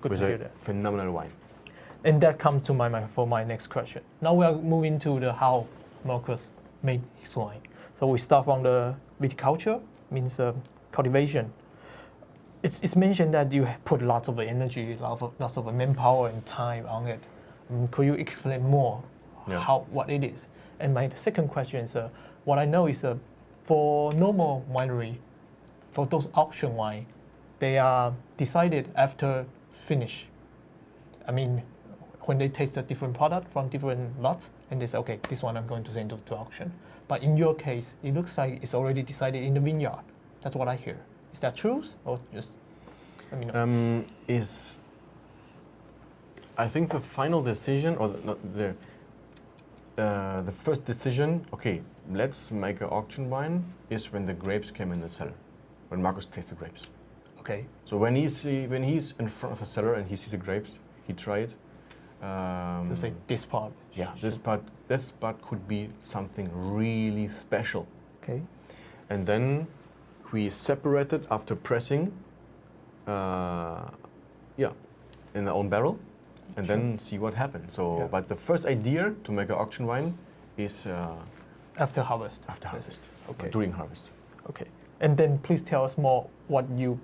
Good with to hear a that. phenomenal wine. And that comes to my mind for my next question. Now we are moving to the how Marcus made his wine. So we start from the viticulture, means cultivation. It's mentioned that you put lots of energy, lots of manpower and time on it. Could you explain more Yeah. what it is? And my second question is, what I know is for normal winery, for those auction wine, they are decided after finish. I mean, when they taste a different product from different lots, and they say, okay, this one I'm going to send to auction. But in your case, it looks like it's already decided in the vineyard. That's what I hear. Is that true, or just let me know? I think the final decision, or the first decision, okay, let's make an auction wine, is when the grapes came in the cellar, when Marcus tastes the grapes. Okay. So when he's in front of the cellar and he sees the grapes, he tried. You say this part. Yeah, this part could be something really special. Okay. And then we separated after pressing, in our own barrel. and Sure. then see what happens. So, Yeah. but the first idea to make an auction wine is After harvest. after harvest, Okay. during harvest. Okay. And then please tell us more what you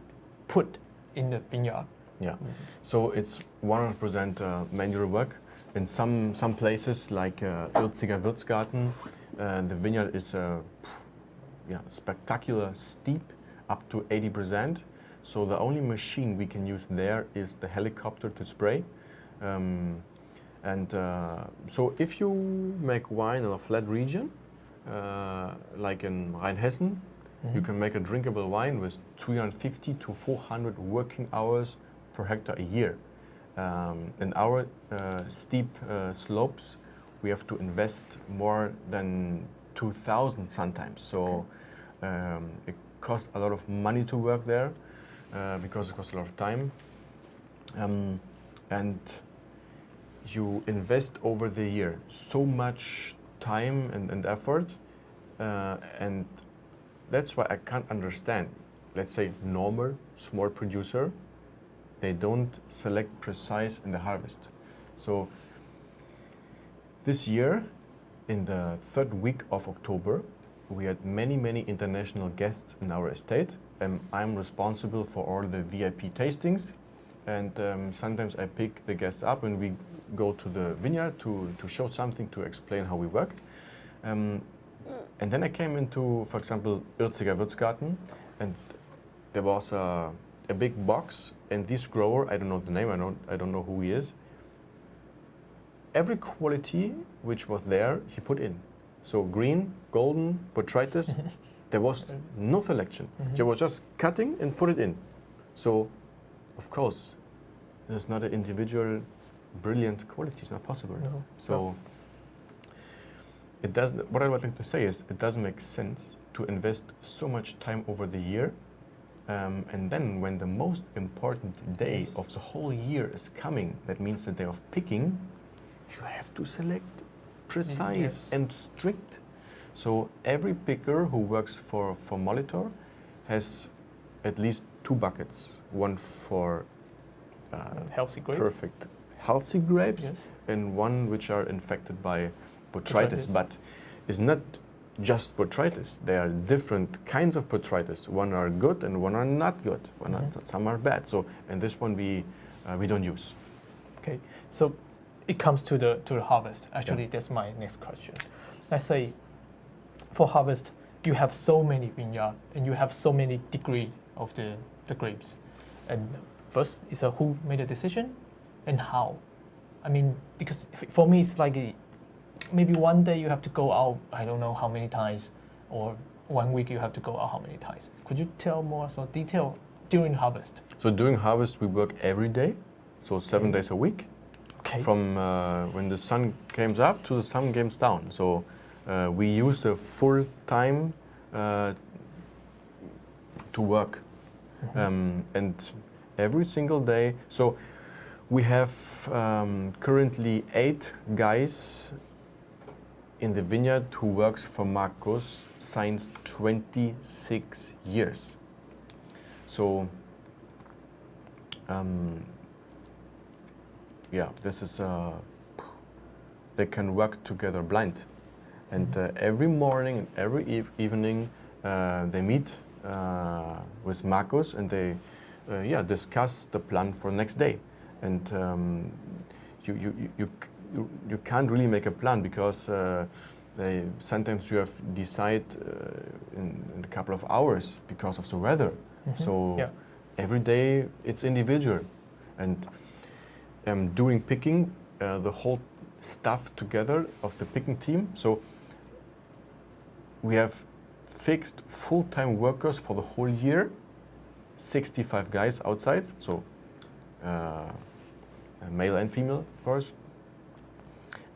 put in the vineyard. Yeah. So it's 100% manual work. In some places like Irziger Wirtsgarten, the vineyard is spectacular steep, up to 80%. So the only machine we can use there is the helicopter to spray. So if you make wine in a flat region, like in Rheinhessen, you can make a drinkable wine with 350 to 400 working hours per hectare a year. In our steep slopes, we have to invest more than 2,000 sometimes. So it costs a lot of money to work there because it costs a lot of time. And you invest over the year so much time and effort, and that's why I can't understand, let's say, normal small producer, they don't select precise in the harvest. So this year, in the third week of October, we had many international guests in our estate, and I'm responsible for all the VIP tastings. And sometimes I pick the guests up and we go to the vineyard to show something, to explain how we work. And then I came into, for example, Irziger Wirtsgarten, and there was a big box, and this grower, I don't know the name, I don't know who he is. Every quality which was there, he put in. So green, golden, botrytis, there was no selection. He was just cutting and put it in. So, of course, there's not an individual brilliant quality, it's not possible. No. So, it doesn't, what I would like to say is, it doesn't make sense to invest so much time over the year, and then when the most important day of the whole year is coming, that means the day of picking, you have to select precise and strict. So every picker who works for Molitor has at least 2 buckets, one for healthy grapes. perfect healthy grapes, Yes. and one which are infected by botrytis. But it's not just botrytis. There are different kinds of botrytis. One are good and one are not good. Some are bad. So, and this one we don't use. Okay, so it comes to the harvest. Actually, that's my next question. Let's say for harvest, you have so many vineyards and you have so many degrees of the grapes. And first is who made the decision and how. I mean, because for me, it's like maybe one day you have to go out, I don't know how many times, or 1 week you have to go out how many times. Could you tell more so detail during harvest? So during harvest, we work every day, so 7 days a week. Okay. From when the sun comes up to the sun comes down. So we use the full time to work, and every single day. So we have currently 8 guys in the vineyard who works for Marcus since 26 years. So this is they can work together blind, and every morning and every evening they meet with Marcus, and they discuss the plan for next day. And you can't really make a plan because sometimes you have to decide in a couple of hours because of the weather. So every day it's individual, and during picking, the whole staff together of the picking team. So we have fixed full-time workers for the whole year, 65 guys outside, so male and female, of course.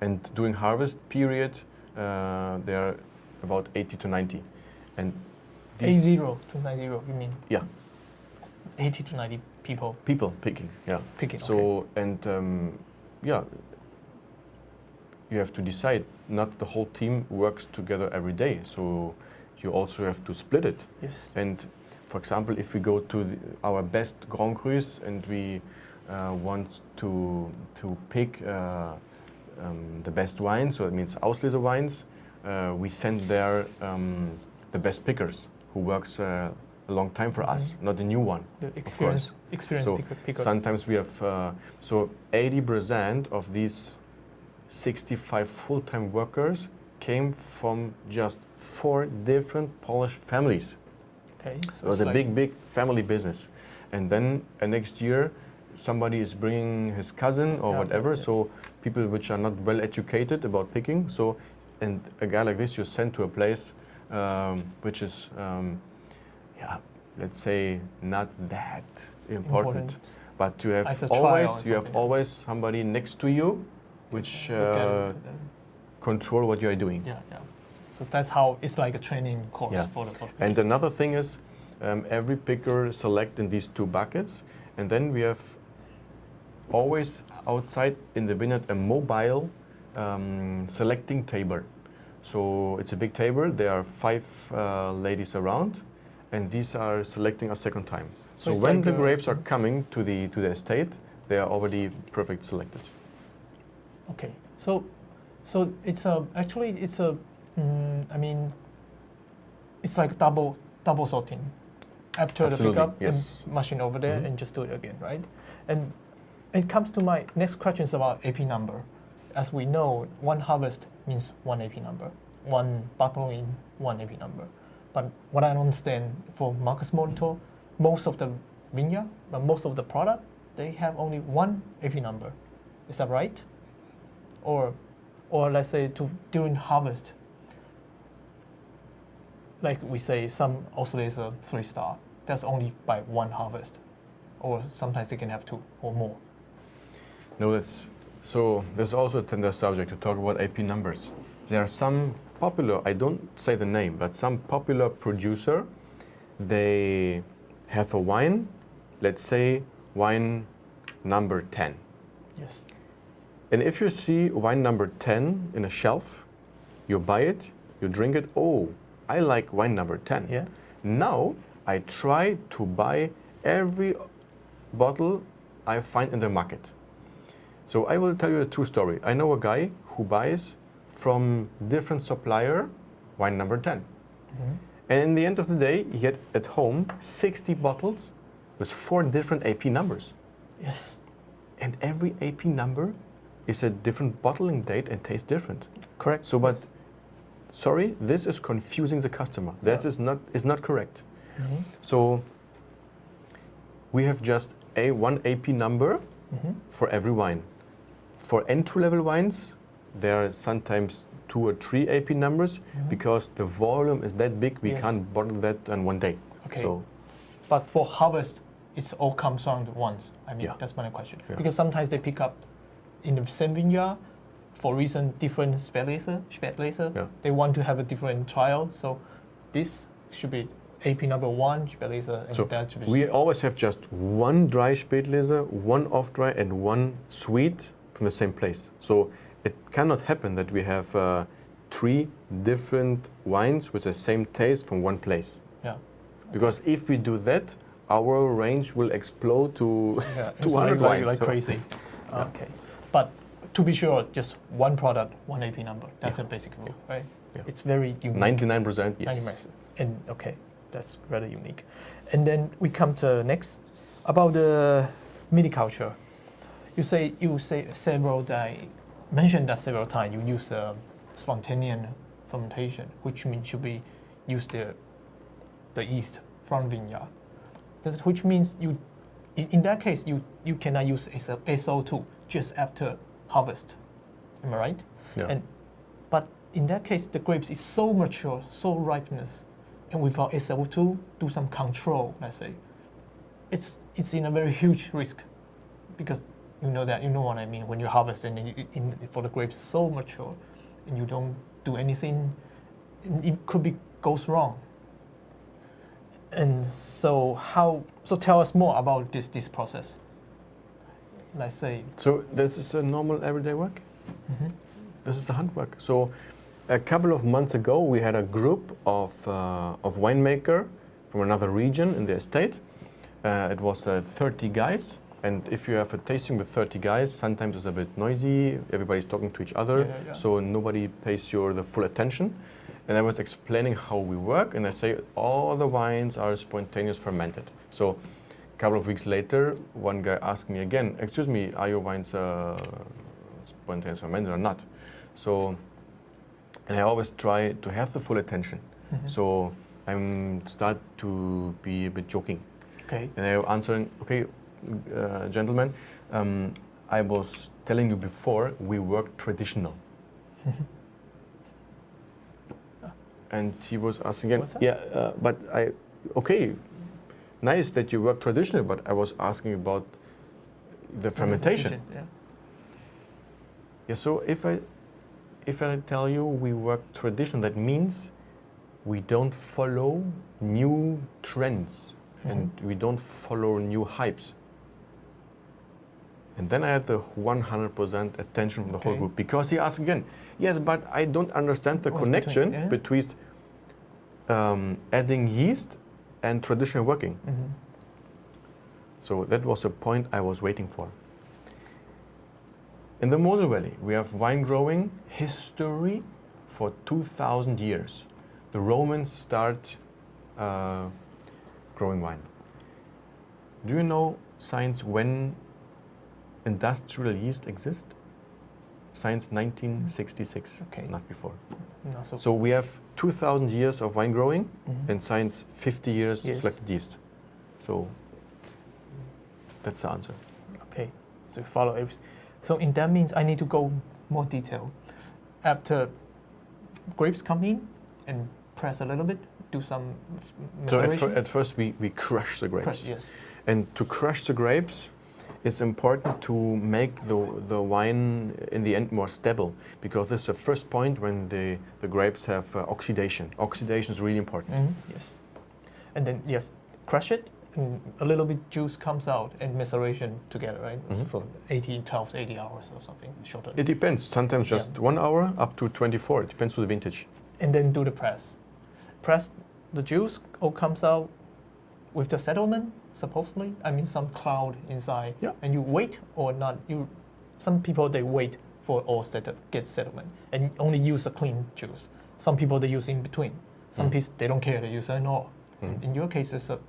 And during harvest period, there are about 80 to 90. And 80 to 90, you mean? Yeah. 80 to 90 people. People picking, yeah. Picking, so, okay. And you have to decide, not the whole team works together every day, so you also have to split it. Yes. And for example, if we go to our best Grand Crus and we want to pick the best wines, so it means Auslese wines, we send there the best pickers who works a long time for us, not a new one. The of course. experienced So picker. sometimes we have so 80% of these 65 full-time workers came from just 4 different Polish families. Okay, So it was a big family business. And then next year, somebody is bringing his cousin or whatever. So people which are not well educated about picking. So, and a guy like this, you send to a place which is, let's say, not that important. But you have always somebody next to you, which control what you are doing. Yeah. So that's how it's like a training course for the picking. And another thing is, every picker select in these 2 buckets, and then we have always outside in the vineyard a mobile selecting table. So it's a big table. There are 5 ladies around, and these are selecting a second time. So when the grapes are coming to the estate, they are already perfect selected. Okay, so it's actually it's it's like double sorting. After the pickup, and machine over there, and just do it again, right? And it comes to my next questions about AP number. As we know, 1 harvest means 1 AP number, 1 bottling, 1 AP number. But what I understand for Marcus Molitor, most of the vineyard, most of the product, they have only 1 AP number. Is that right? Or let's say during harvest, like we say, some Auslese 3-star, that's only by 1 harvest, or sometimes they can have 2 or more. No, there's also a tender subject to talk about AP numbers. There are some popular, I don't say the name, but some popular producer, they have a wine, let's say wine number 10. Yes. And if you see wine number 10 in a shelf, you buy it, you drink it, oh, I like wine number 10. Yeah. Now I try to buy every bottle I find in the market. So I will tell you a true story. I know a guy who buys from different supplier wine number 10. And in the end of the day, he had at home 60 bottles with 4 different AP numbers. Yes. And every AP number is a different bottling date and tastes different. Correct. So, but sorry, this is confusing the customer. That is not correct. So we have just one AP number for every wine. For entry-level wines, there are sometimes 2 or 3 AP numbers because the volume is that big. We can't bottle that in one day. Okay. So, but for harvest, it's all comes on at once. I mean, that's my question. Yeah. Because sometimes they pick up in the same vineyard for reason different Spätlese. Yeah. They want to have a different trial. So this should be AP number 1 Spätlese, and so that should be. We always have just 1 dry Spätlese, 1 off-dry, and 1 sweet from the same place. So it cannot happen that we have 3 different wines with the same taste from 1 place. Yeah. Because if we do that, our range will explode to 200 wines. Like crazy. Okay. But to be sure, just 1 product, 1 AP number. That's a basic rule, right? Yeah. It's very unique. 99%, yes. 99%. And okay, that's rather unique. And then we come to next about the viticulture. You say mentioned that several times. You use spontaneous fermentation, which means you be use the yeast from vineyard. Which means you, in that case, you cannot use SO2 just after harvest. Am I right? Yeah. But in that case, the grapes is so mature, so ripeness, and without SO2, do some control, let's say, it's in a very huge risk, because you know what I mean. When you harvest and for the grapes so mature, and you don't do anything, it could be goes wrong. And so tell us more about this process. Let's say. So this is a normal everyday work. This is the handwork. So a couple of months ago, we had a group of winemaker from another region in the estate. It was 30 guys, And if you have a tasting with 30 guys, sometimes it's a bit noisy, everybody's talking to each other, so nobody pays the full attention. And I was explaining how we work, and I say all the wines are spontaneous fermented. So a couple of weeks later, one guy asked me again, excuse me, are your wines spontaneous fermented or not? So, and I always try to have the full attention. So I'm start to be a bit joking. Okay. And I'm answering, okay, gentlemen, I was telling you before, we work traditional. And he was asking again, but okay, nice that you work traditional, but I was asking about the fermentation. Yeah, so if I tell you we work traditional, that means we don't follow new trends and we don't follow new hypes. And then I had the 100% attention from the whole group, because he asked again, yes, but I don't understand the connection between adding yeast and traditional working. So that was a point I was waiting for. In the Mosel Valley, we have wine growing history for 2,000 years. The Romans start growing wine. Do you know, science, when industrial yeast exists? Science 1966, not before. No, so we have 2,000 years of wine growing, and science 50 years selected yeast. So that's the answer. Okay, so follow everything. So in that means I need to go more detail. After grapes come in and press a little bit, do some maceration. So at first we crush the grapes. Crush, yes. And to crush the grapes, it's important to make the wine in the end more stable, because this is the first point when the grapes have oxidation. Oxidation is really important. Yes. And then, crush it, and a little bit juice comes out, and maceration together, right? For 12 to 80 hours or something, shorter. It depends. Sometimes just 1 hour up to 24. It depends on the vintage. And then do the press. Press the juice all comes out with the settlement, supposedly. I mean, some cloud inside. Yeah. And you wait or not. Some people, they wait for all get settlement and only use the clean juice. Some people, they use in between. Some people, they don't care. They use it all. In your case, it's a...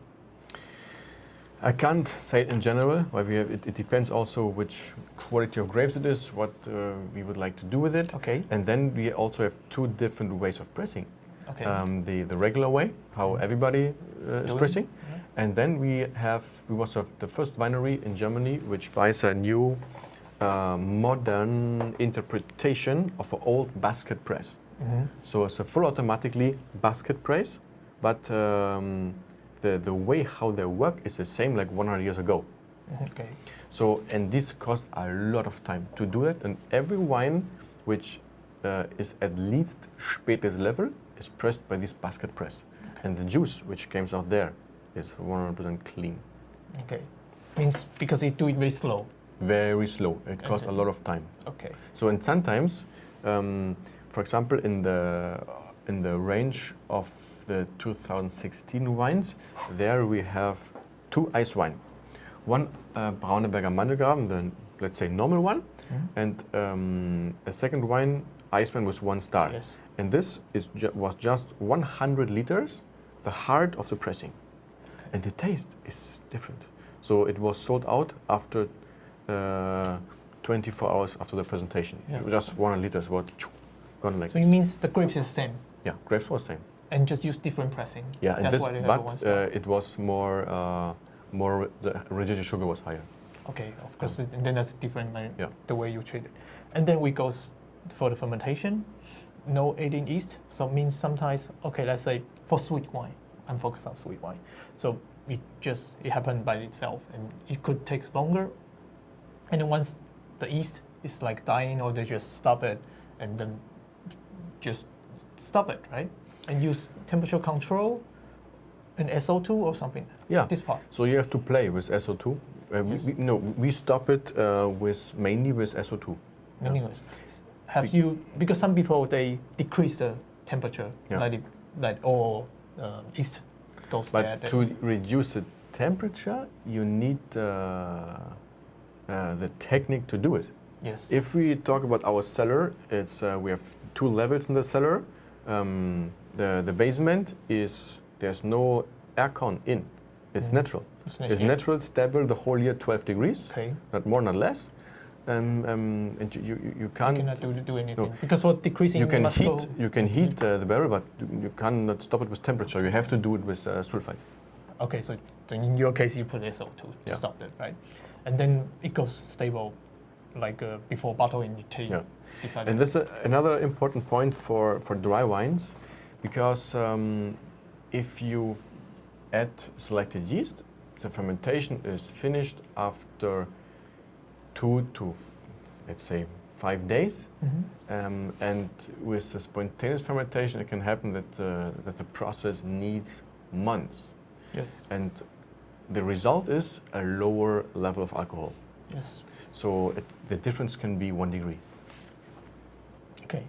I can't say it in general. But it depends also which quality of grapes it is, what we would like to do with it. Okay. And then we also have two different ways of pressing. Okay. The regular way, how everybody is pressing. And then we was the first winery in Germany which buys a new modern interpretation of an old basket press. So it's a full automatically basket press, but the way how they work is the same like 100 years ago. Okay. So, and this costs a lot of time to do it, and every wine which is at least Spätes level is pressed by this basket press. And the juice which comes out there is 100% clean. Okay. Means because they do it very slow. Very slow. It costs a lot of time. Okay. So, and sometimes, for example, in the range of the 2016 wines, there we have two ice wine. One Brauneberger Mandelgraben, the let's say normal one, and a second wine, ice wine with 1 star. Yes. And this was just 100 liters, the heart of the pressing. And the taste is different. So it was sold out after 24 hours after the presentation. Yeah. Just 100 liters was gone like this. So it means the grapes is the same? Yeah, grapes was the same. And just use different pressing? Yeah, and but it was more the residual sugar was higher. Okay, of course, and then that's different, the way you treat it. And then we go for the fermentation, no adding yeast, so it means sometimes, okay, let's say for sweet wine, I'm focused on sweet wine. So it happened by itself, and it could take longer. And then once the yeast is like dying, or they just stop it, and then just stop it, right? And use temperature control and SO2 or something. Yeah. This part. So you have to play with SO2. Yes. We stop it mainly with SO2. Mainly with. Have you, because some people, they decrease the temperature, like all yeast goes there. But to reduce the temperature, you need the technique to do it. Yes. If we talk about our cellar, it's we have two levels in the cellar. The basement is there's no aircon in. It's natural. It's natural, stable the whole year, 12 degrees. Okay. Not more, not less. And you can't. You cannot do anything because for decreasing. You can must heat. go. You can heat the barrel, but you cannot stop it with temperature. You have to do it with sulfite. Okay, so in your case, you put SO to stop that, right? And then it goes stable, like before bottling, you take. Yeah. And this is another important point for dry wines, because if you add selected yeast, the fermentation is finished after 2 to, let's say, 5 days. Mm-hmm. And with the spontaneous fermentation, it can happen that the process needs months. Yes. And the result is a lower level of alcohol. Yes. So the difference can be 1 degree. Okay.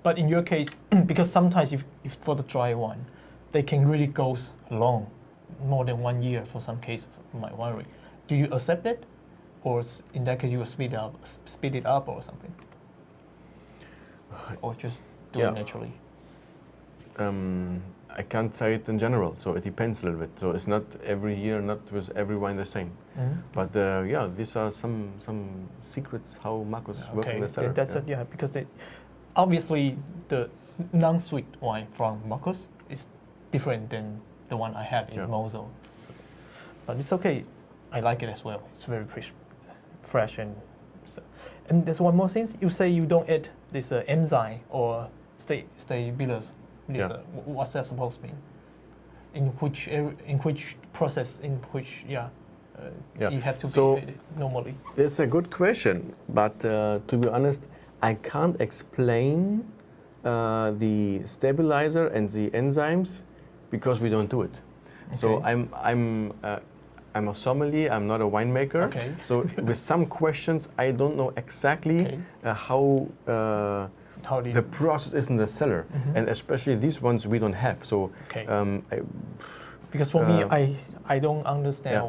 But in your case, because sometimes if for the dry wine, they can really go long, more than 1 year for some cases for my winery. Do you accept it? Or in that case, you will speed it up or something? Or just do it naturally? I can't say it in general, so it depends a little bit. So it's not every year, not with every wine the same. Mm-hmm. But these are some secrets how Marcus works in the cellar. That's it. Yeah, because obviously the non-sweet wine from Marcus is different than the one I had in Mosel. So, but it's okay. I like it as well. It's very fresh and there's one more thing. You say you don't add this enzyme or stabilizer. What's that supposed to mean? In which process, you have to be normally? It's a good question, but to be honest, I can't explain the stabilizer and the enzymes because we don't do it. Okay. So I'm a sommelier. I'm not a winemaker. Okay. So with some questions, I don't know exactly how the process is in the cellar, and especially these ones we don't have. So because for me, I don't understand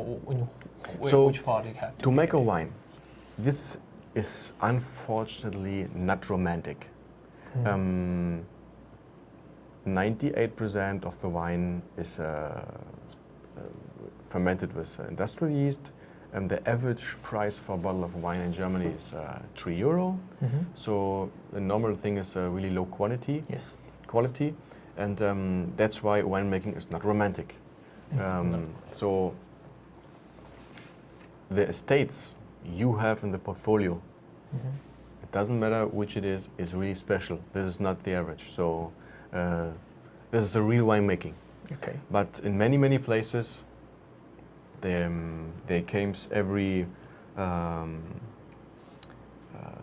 which part you have to make a wine. This is unfortunately not romantic. 98% of the wine is fermented with industrial yeast. The average price for a bottle of wine in Germany is €3. So the normal thing is a really low quality. Yes. Quality, and that's why winemaking is not romantic. So the estates you have in the portfolio, it doesn't matter which it is really special. This is not the average. So this is a real winemaking. Okay. But in many places, there comes every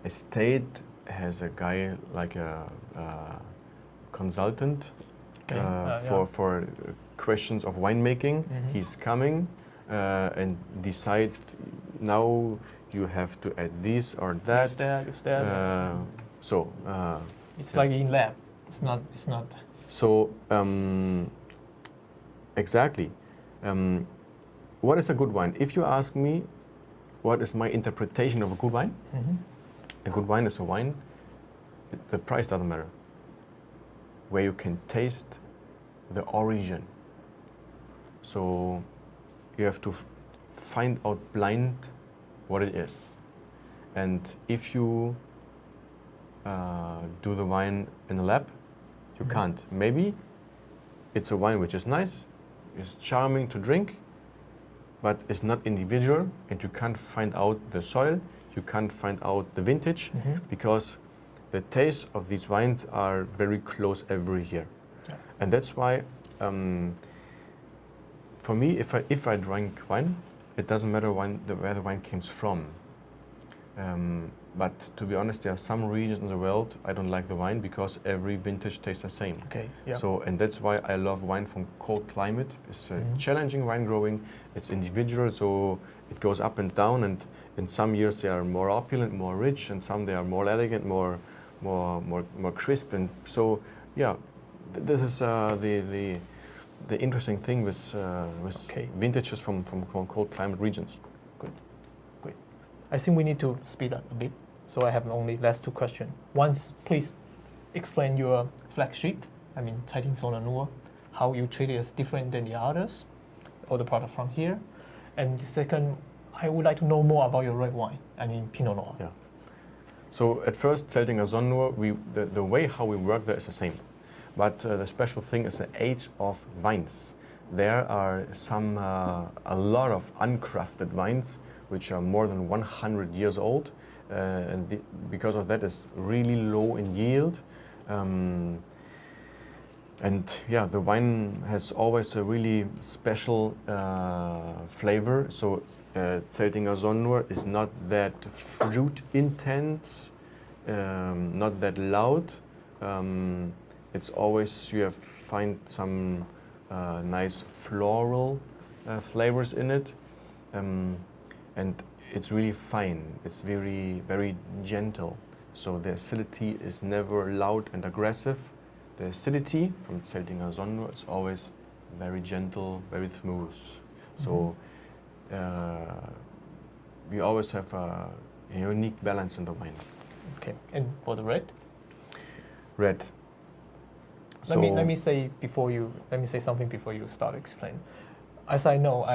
estate has a guy like a consultant for questions of winemaking. He's coming and decide now you have to add this or that. Use that. It's like in lab. It's not. So exactly. What is a good wine? If you ask me, what is my interpretation of a good wine? A good wine is a wine. The price doesn't matter. Where you can taste the origin. So you have to find out blind what it is. And if you do the wine in a lab, you can't. Maybe it's a wine which is nice, is charming to drink, but it's not individual, and you can't find out the soil, you can't find out the vintage, because the taste of these wines are very close every year. Yeah. And that's why, for me, if I drink wine, it doesn't matter where the wine comes from. But to be honest, there are some regions in the world I don't like the wine because every vintage tastes the same. Okay. Yeah. So, and that's why I love wine from cold climate. It's challenging wine growing. It's individual, so it goes up and down. And in some years they are more opulent, more rich, and some they are more elegant, more crisp. And so, yeah, this is the interesting thing with Okay. vintages from cold climate regions. Good. Great. I think we need to speed up a bit. So I have only last 2 questions. One, please explain your flagship, I mean, 1302, how you treat it as different than the others, or the product from here. And the second, I would like to know more about your red wine, I mean, Pinot Noir. Yeah. So at first, Zeltinger Sonnenur, the way how we work there is the same. But the special thing is the age of vines. There are a lot of uncrafted wines which are more than 100 years old, and because of that, it's really low in yield. And yeah, the wine has always a really special flavor. So Zeltinger Sonnenur is not that fruit intense, not that loud. It's always, you find some nice floral flavors in it, and it's really fine. It's very gentle. So the acidity is never loud and aggressive. The acidity from Zeltinger Sonnenur is always very gentle, very smooth. So we always have a unique balance in the wine. Okay, and for the red? Red. Let me say something before you start explaining. As I know,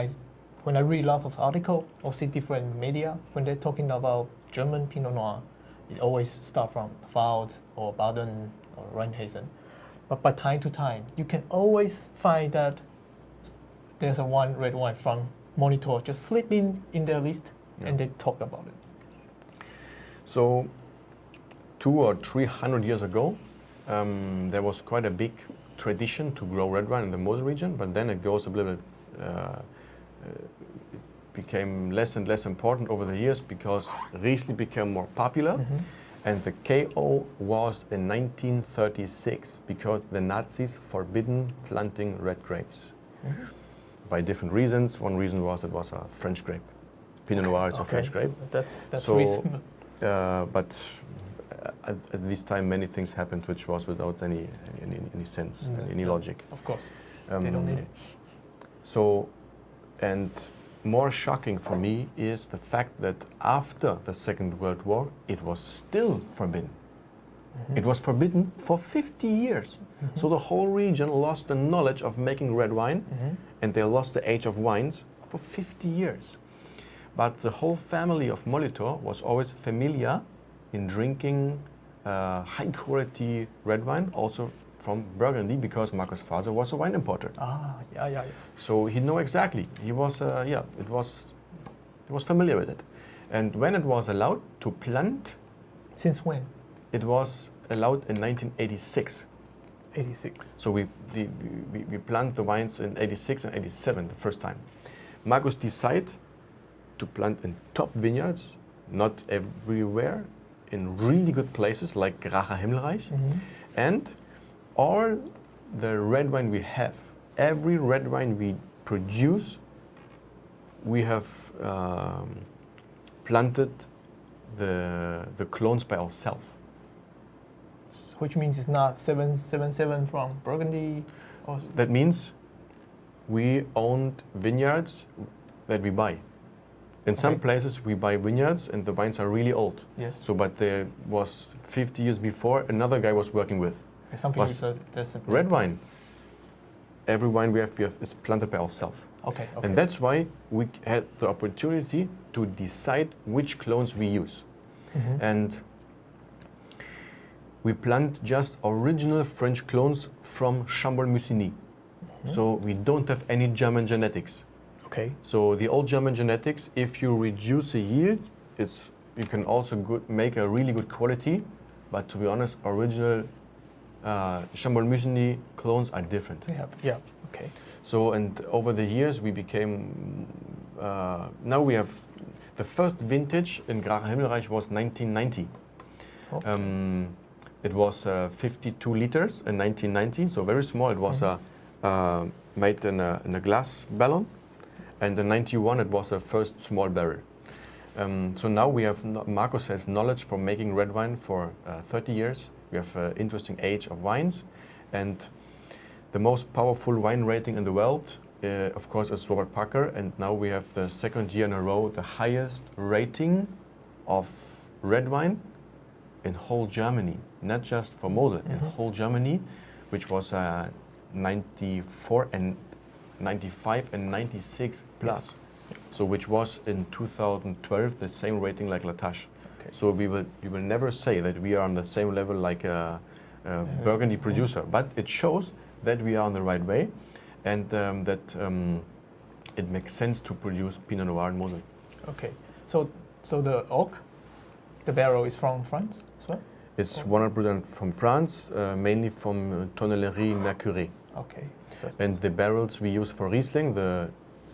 when I read lots of articles or see different media, when they're talking about German Pinot Noir, it always starts from Pfalz or Baden or Rheinhessen. But by time to time, you can always find that there's one red wine from Monitor just slip in their list, and they talk about it. So 200 or 300 years ago, there was quite a big tradition to grow red wine in the Mosel region, but then it goes a little bit, it became less and less important over the years because Riesling became more popular. And the KO was in 1936 because the Nazis forbidden planting red grapes by different reasons. One reason was it was a French grape. Pinot Noir is a French grape. That's so, reasonable. But at this time, many things happened which was without any sense, any logic. Of course, they don't need it. So, and more shocking for me is the fact that after the Second World War, it was still forbidden. It was forbidden for 50 years. So the whole region lost the knowledge of making red wine, and they lost the age of wines for 50 years. But the whole family of Molitor was always familiar in drinking high quality red wine, also from Burgundy, because Markus Faser was a wine importer. Yeah. So he knew exactly. He was, he was familiar with it. And when it was allowed to plant, since when? it was allowed in 1986. 86. So we planted the wines in 86 and 87 the first time. Markus decided to plant in top vineyards, not everywhere, in really good places like Gracher Himmelreich. And all the red wine we have, every red wine we produce, we have planted the clones by ourselves. Which means it's not 777 from Burgundy? Or That means we owned vineyards that we buy. In some places we buy vineyards and the vines are really old. Yes. So, but there was 50 years before, another guy was working with. Something was that's red wine. Every wine we have is planted by ourselves. Okay. And that's why we had the opportunity to decide which clones we use. And we plant just original French clones from Chambol-Musigny. So we don't have any German genetics. Okay. So the old German genetics, if you reduce the yield, you can also make a really good quality. But to be honest, original Chambol-Musigny clones are different. Yeah. Okay. So, and over the years we became, now we have, the first vintage in Gracher Himmelreich was 1990. It was 52 liters in 1990, so very small. It was made in a glass ballon, and in 91 it was the first small barrel. So now we have, Markus has knowledge from making red wine for 30 years. We have an interesting age of wines, and the most powerful wine rating in the world, of course, is Robert Parker, and now we have the second year in a row the highest rating of red wine in whole Germany, not just for Mosel, in whole Germany, which was 94 and 95 and 96 plus. Yes. So which was in 2012 the same rating like La Tâche. Okay. So we will never say that we are on the same level like a Burgundy producer, but it shows that we are on the right way, and that it makes sense to produce Pinot Noir in Mosel. Okay. So the oak, the barrel is from France as well? It's 100% from France, mainly from Tonnellerie Mercury. Okay. So And the barrels we use for Riesling, the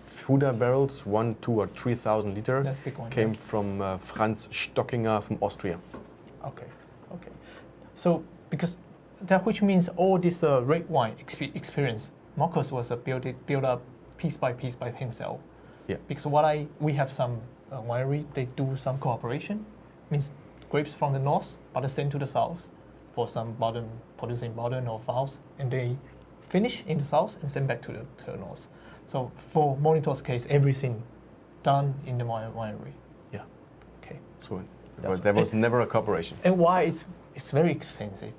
Fuda barrels, 1, 2 or 3,000 liter, that's big one. came from Franz Stockinger from Austria. Okay. Okay. So because that which means all this red wine experience, Marcus was built up piece by himself. Yeah. Because we have some winery, they do some cooperation, means grapes from the north but sent to the south for some producing Baden or Pfalz, and they finish in the south and send back to the north. So for Monitor's case, everything done in the winery. Yeah. Okay. So That's- there was never a cooperation. And why it's very expensive?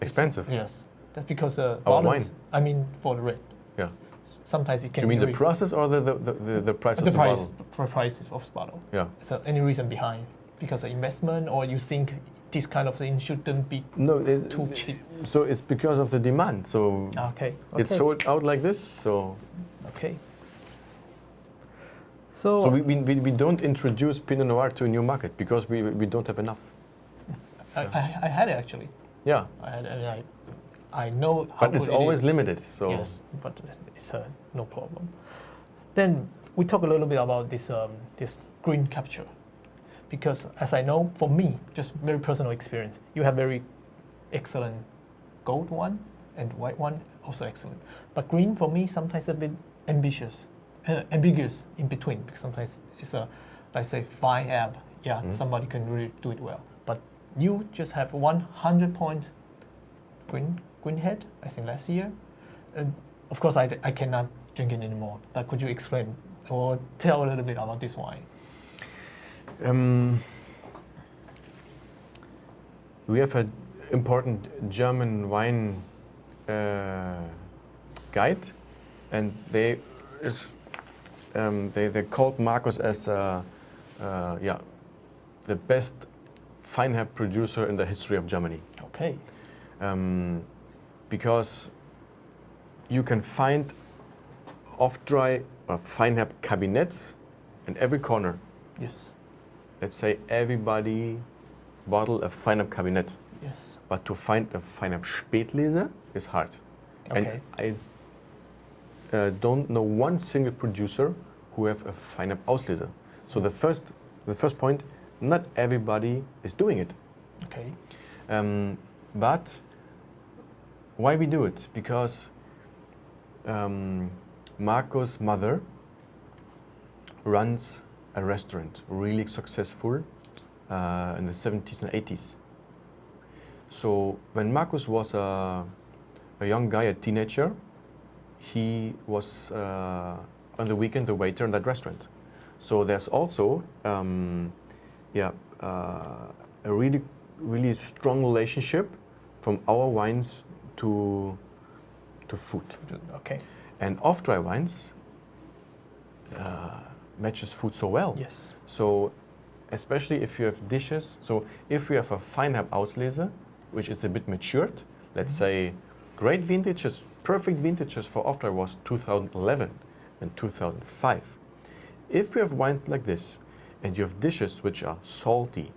Expensive. Yes. That's because Our Bardens- wine? I mean for the red. Yeah. Sometimes it can You mean be the process or the price of the the price bottle? prices of the bottle. Yeah. So any reason behind? Because of investment, or you think this kind of thing shouldn't be No, it's too cheap? So it's because of the demand. So Okay. it's sold out like this. So Okay. so we don't introduce Pinot Noir to a new market because we don't have enough. I had it actually. Yeah. I had, and I know how But it's good it always is. limited. So Yes, but it's no problem. Then we talk a little bit about this green capture, because as I know, for me, just very personal experience, you have very excellent gold one and white one, also excellent. But green for me sometimes a bit ambiguous in between, because sometimes it's a, let's say, fine ebb. Yeah, somebody can really do it well. But you just have 100 point green head, I think last year. And of course, I cannot drink it anymore. But could you explain or tell a little bit about this wine? we have an important German wine guide, and they called Marcus as the best fine herb producer in the history of Germany. Okay. Because you can find off-dry or fine herb cabinets in every corner. Yes. Let's say everybody bottle a fine herb cabinet, Yes. but to find a fine herb Spätlese is hard. Okay. And I don't know one single producer who have a fine herb Auslese. So the first point, not everybody is doing it. Okay. But why we do it? Because Marco's mother runs a restaurant, really successful in the 70s and 80s. So when Marcus was a young guy, a teenager, he was on the weekend the waiter in that restaurant. So there's also a really strong relationship from our wines to food. Okay. And off-dry wines matches food so well. Yes. So especially if you have dishes, so if you have a fine herb Auslese, which is a bit matured, let's say great vintages, perfect vintages for off-dry was 2011 and 2005. If you have wines like this, and you have dishes which are salty,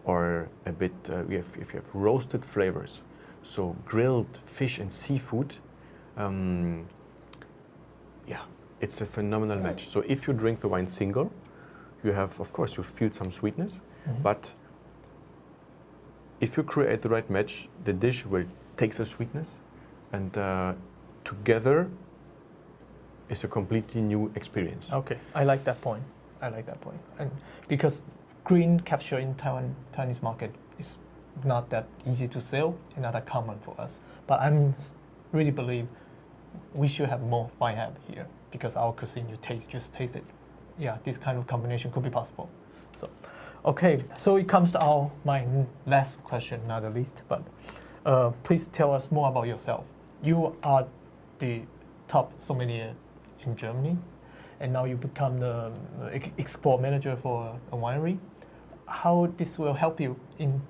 or a bit, if you have roasted flavors, so grilled fish and seafood, it's a phenomenal match. So if you drink the wine single, you have, of course, you feel some sweetness, but if you create the right match, the dish will take the sweetness, and together is a completely new experience. Okay. I like that point. And because green capture in Chinese market is not that easy to sell and not that common for us. But I'm really believe we should have more wine hab here because our cuisine, just taste it. Yeah, this kind of combination could be possible. So, okay, so it comes to my last question, not the least, but please tell us more about yourself. You are the top sommelier in Germany, and now you become the export manager for a winery. How this will help you in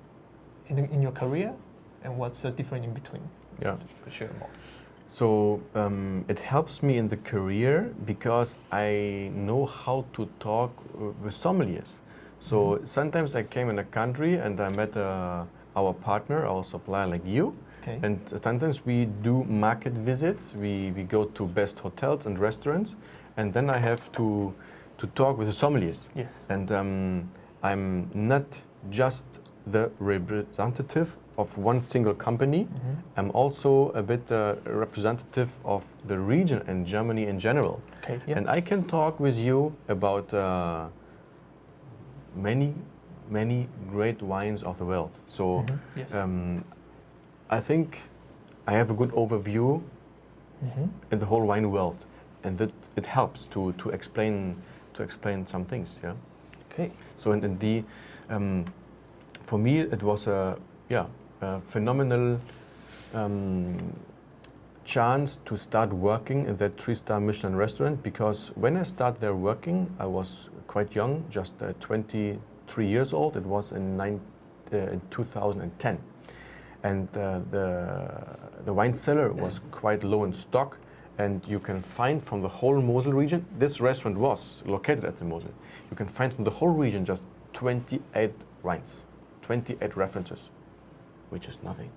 your career, and what's the difference in between? Yeah. Share more. So it helps me in the career because I know how to talk with sommeliers. So sometimes I came in a country and I met our partner, our supplier like you. Okay. And sometimes we do market visits. We go to best hotels and restaurants. And then I have to talk with the sommeliers. Yes. And I'm not just the representative of one single company. I'm also a bit representative of the region and Germany in general. Okay. Yeah. And I can talk with you about many great wines of the world. So Yes. I think I have a good overview in the whole wine world, and that it helps to explain some things. Yeah. Okay. So in the for me it was a phenomenal chance to start working in that 3-star Michelin restaurant, because when I started there working, I was quite young, just 23 years old. It was in 2010, and the wine cellar was quite low in stock, and you can find from the whole Mosel region, this restaurant was located at the Mosel, you can find from the whole region just 28 wines, 28 references, which is nothing.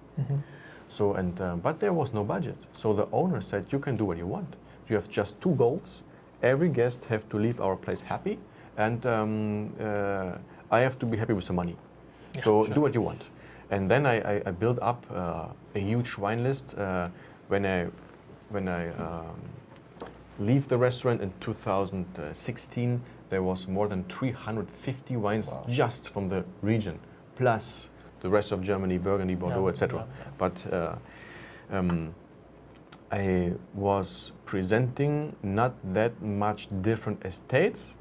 So but there was no budget. So the owner said, you can do what you want. You have just 2 goals. Every guest have to leave our place happy, and I have to be happy with the money. Yeah, so sure. do what you want. And then I built up a huge wine list. When I leave the restaurant in 2016, there was more than 350 wines just from the region, plus the rest of Germany, Burgundy, Bordeaux, etc. But I was presenting not that much different estates.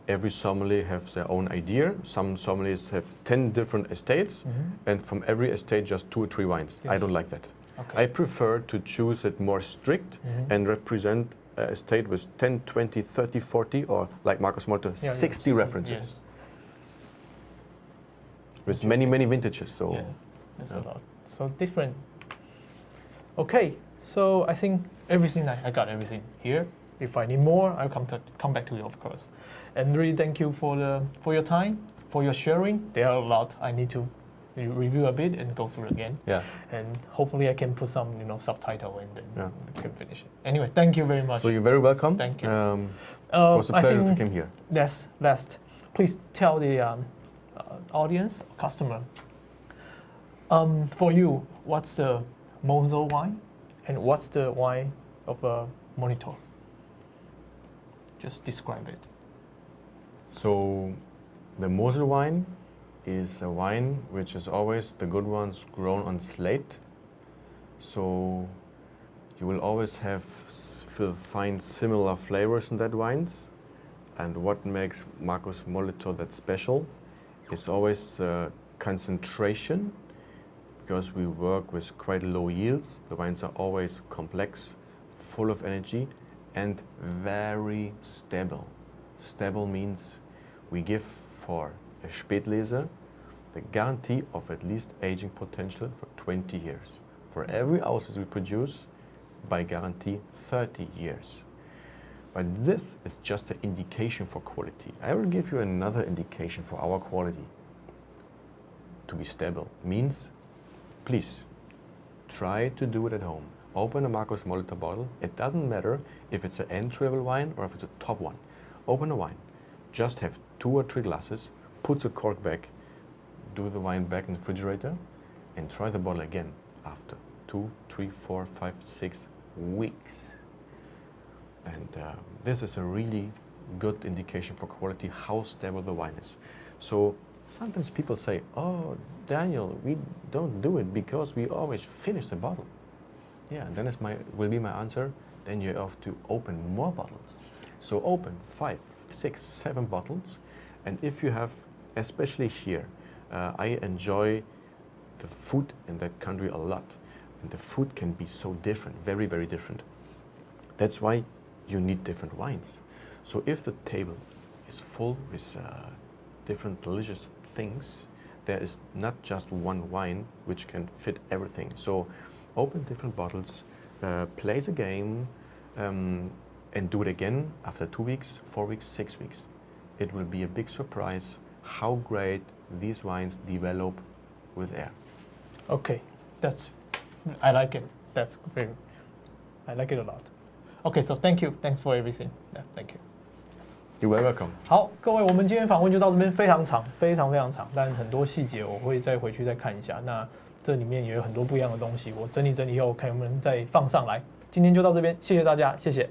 Every sommelier has their own idea. Some sommeliers have 10 different estates, and from every estate just 2 or 3 wines. Yes. I don't like that. Okay. I prefer to choose it more strict and represent a estate with 10, 20, 30, 40, or like Marcus Molto, 60 references. Yes. With many vintages. So Yeah, that's a lot. So different. Okay, so I think everything I got everything here. If I need more, I'll come back to you, of course. And really thank you for your time, for your sharing. There are a lot I need to review a bit and go through again. yeah. And hopefully I can put some subtitle and then we can finish it. Anyway, thank you very much. So you're very welcome. Thank you. It was a pleasure to come here. Last, please tell the audience, customer, for you, what's the Mosel wine and what's the wine of a Monitor? Just describe it. So the Mosel wine is a wine which is always the good ones grown on slate. So you will always find similar flavors in that wines. And what makes Marcus Molitor that special is always concentration, because we work with quite low yields. The wines are always complex, full of energy, and very stable. Stable means we give for a Spätlese the guarantee of at least aging potential for 20 years. For every ounce we produce, by guarantee 30 years. But this is just an indication for quality. I will give you another indication for our quality. To be stable means, please, try to do it at home. Open a Marcus Molitor bottle. It doesn't matter if it's an entry-level wine or if it's a top one. Open a wine. Just have 2 or 3 glasses, put the cork back, do the wine back in the refrigerator, and try the bottle again after 2, 3, 4, 5, 6 weeks. And this is a really good indication for quality, how stable the wine is. So sometimes people say, oh, Daniel, we don't do it because we always finish the bottle. Yeah, then will be my answer. Then you have to open more bottles. So open 5, 6, 7 bottles, and if you have, especially here, I enjoy the food in that country a lot, and the food can be so different, very, very different. That's why you need different wines. So if the table is full with different delicious things, there is not just one wine which can fit everything. So open different bottles, play the game, and do it again after 2 weeks, 4 weeks, 6 weeks. It will be a big surprise how great these wines develop with air. Okay, I like it. I like it a lot. Okay, so thank you. Thanks for everything. Yeah, thank you. You're very welcome. 好，各位，我们今天访问就到这边，非常长，非常非常长，但很多细节我会再回去再看一下。那这里面也有很多不一样的东西，我整理以后看能不能再放上来。今天就到这边，谢谢大家，谢谢。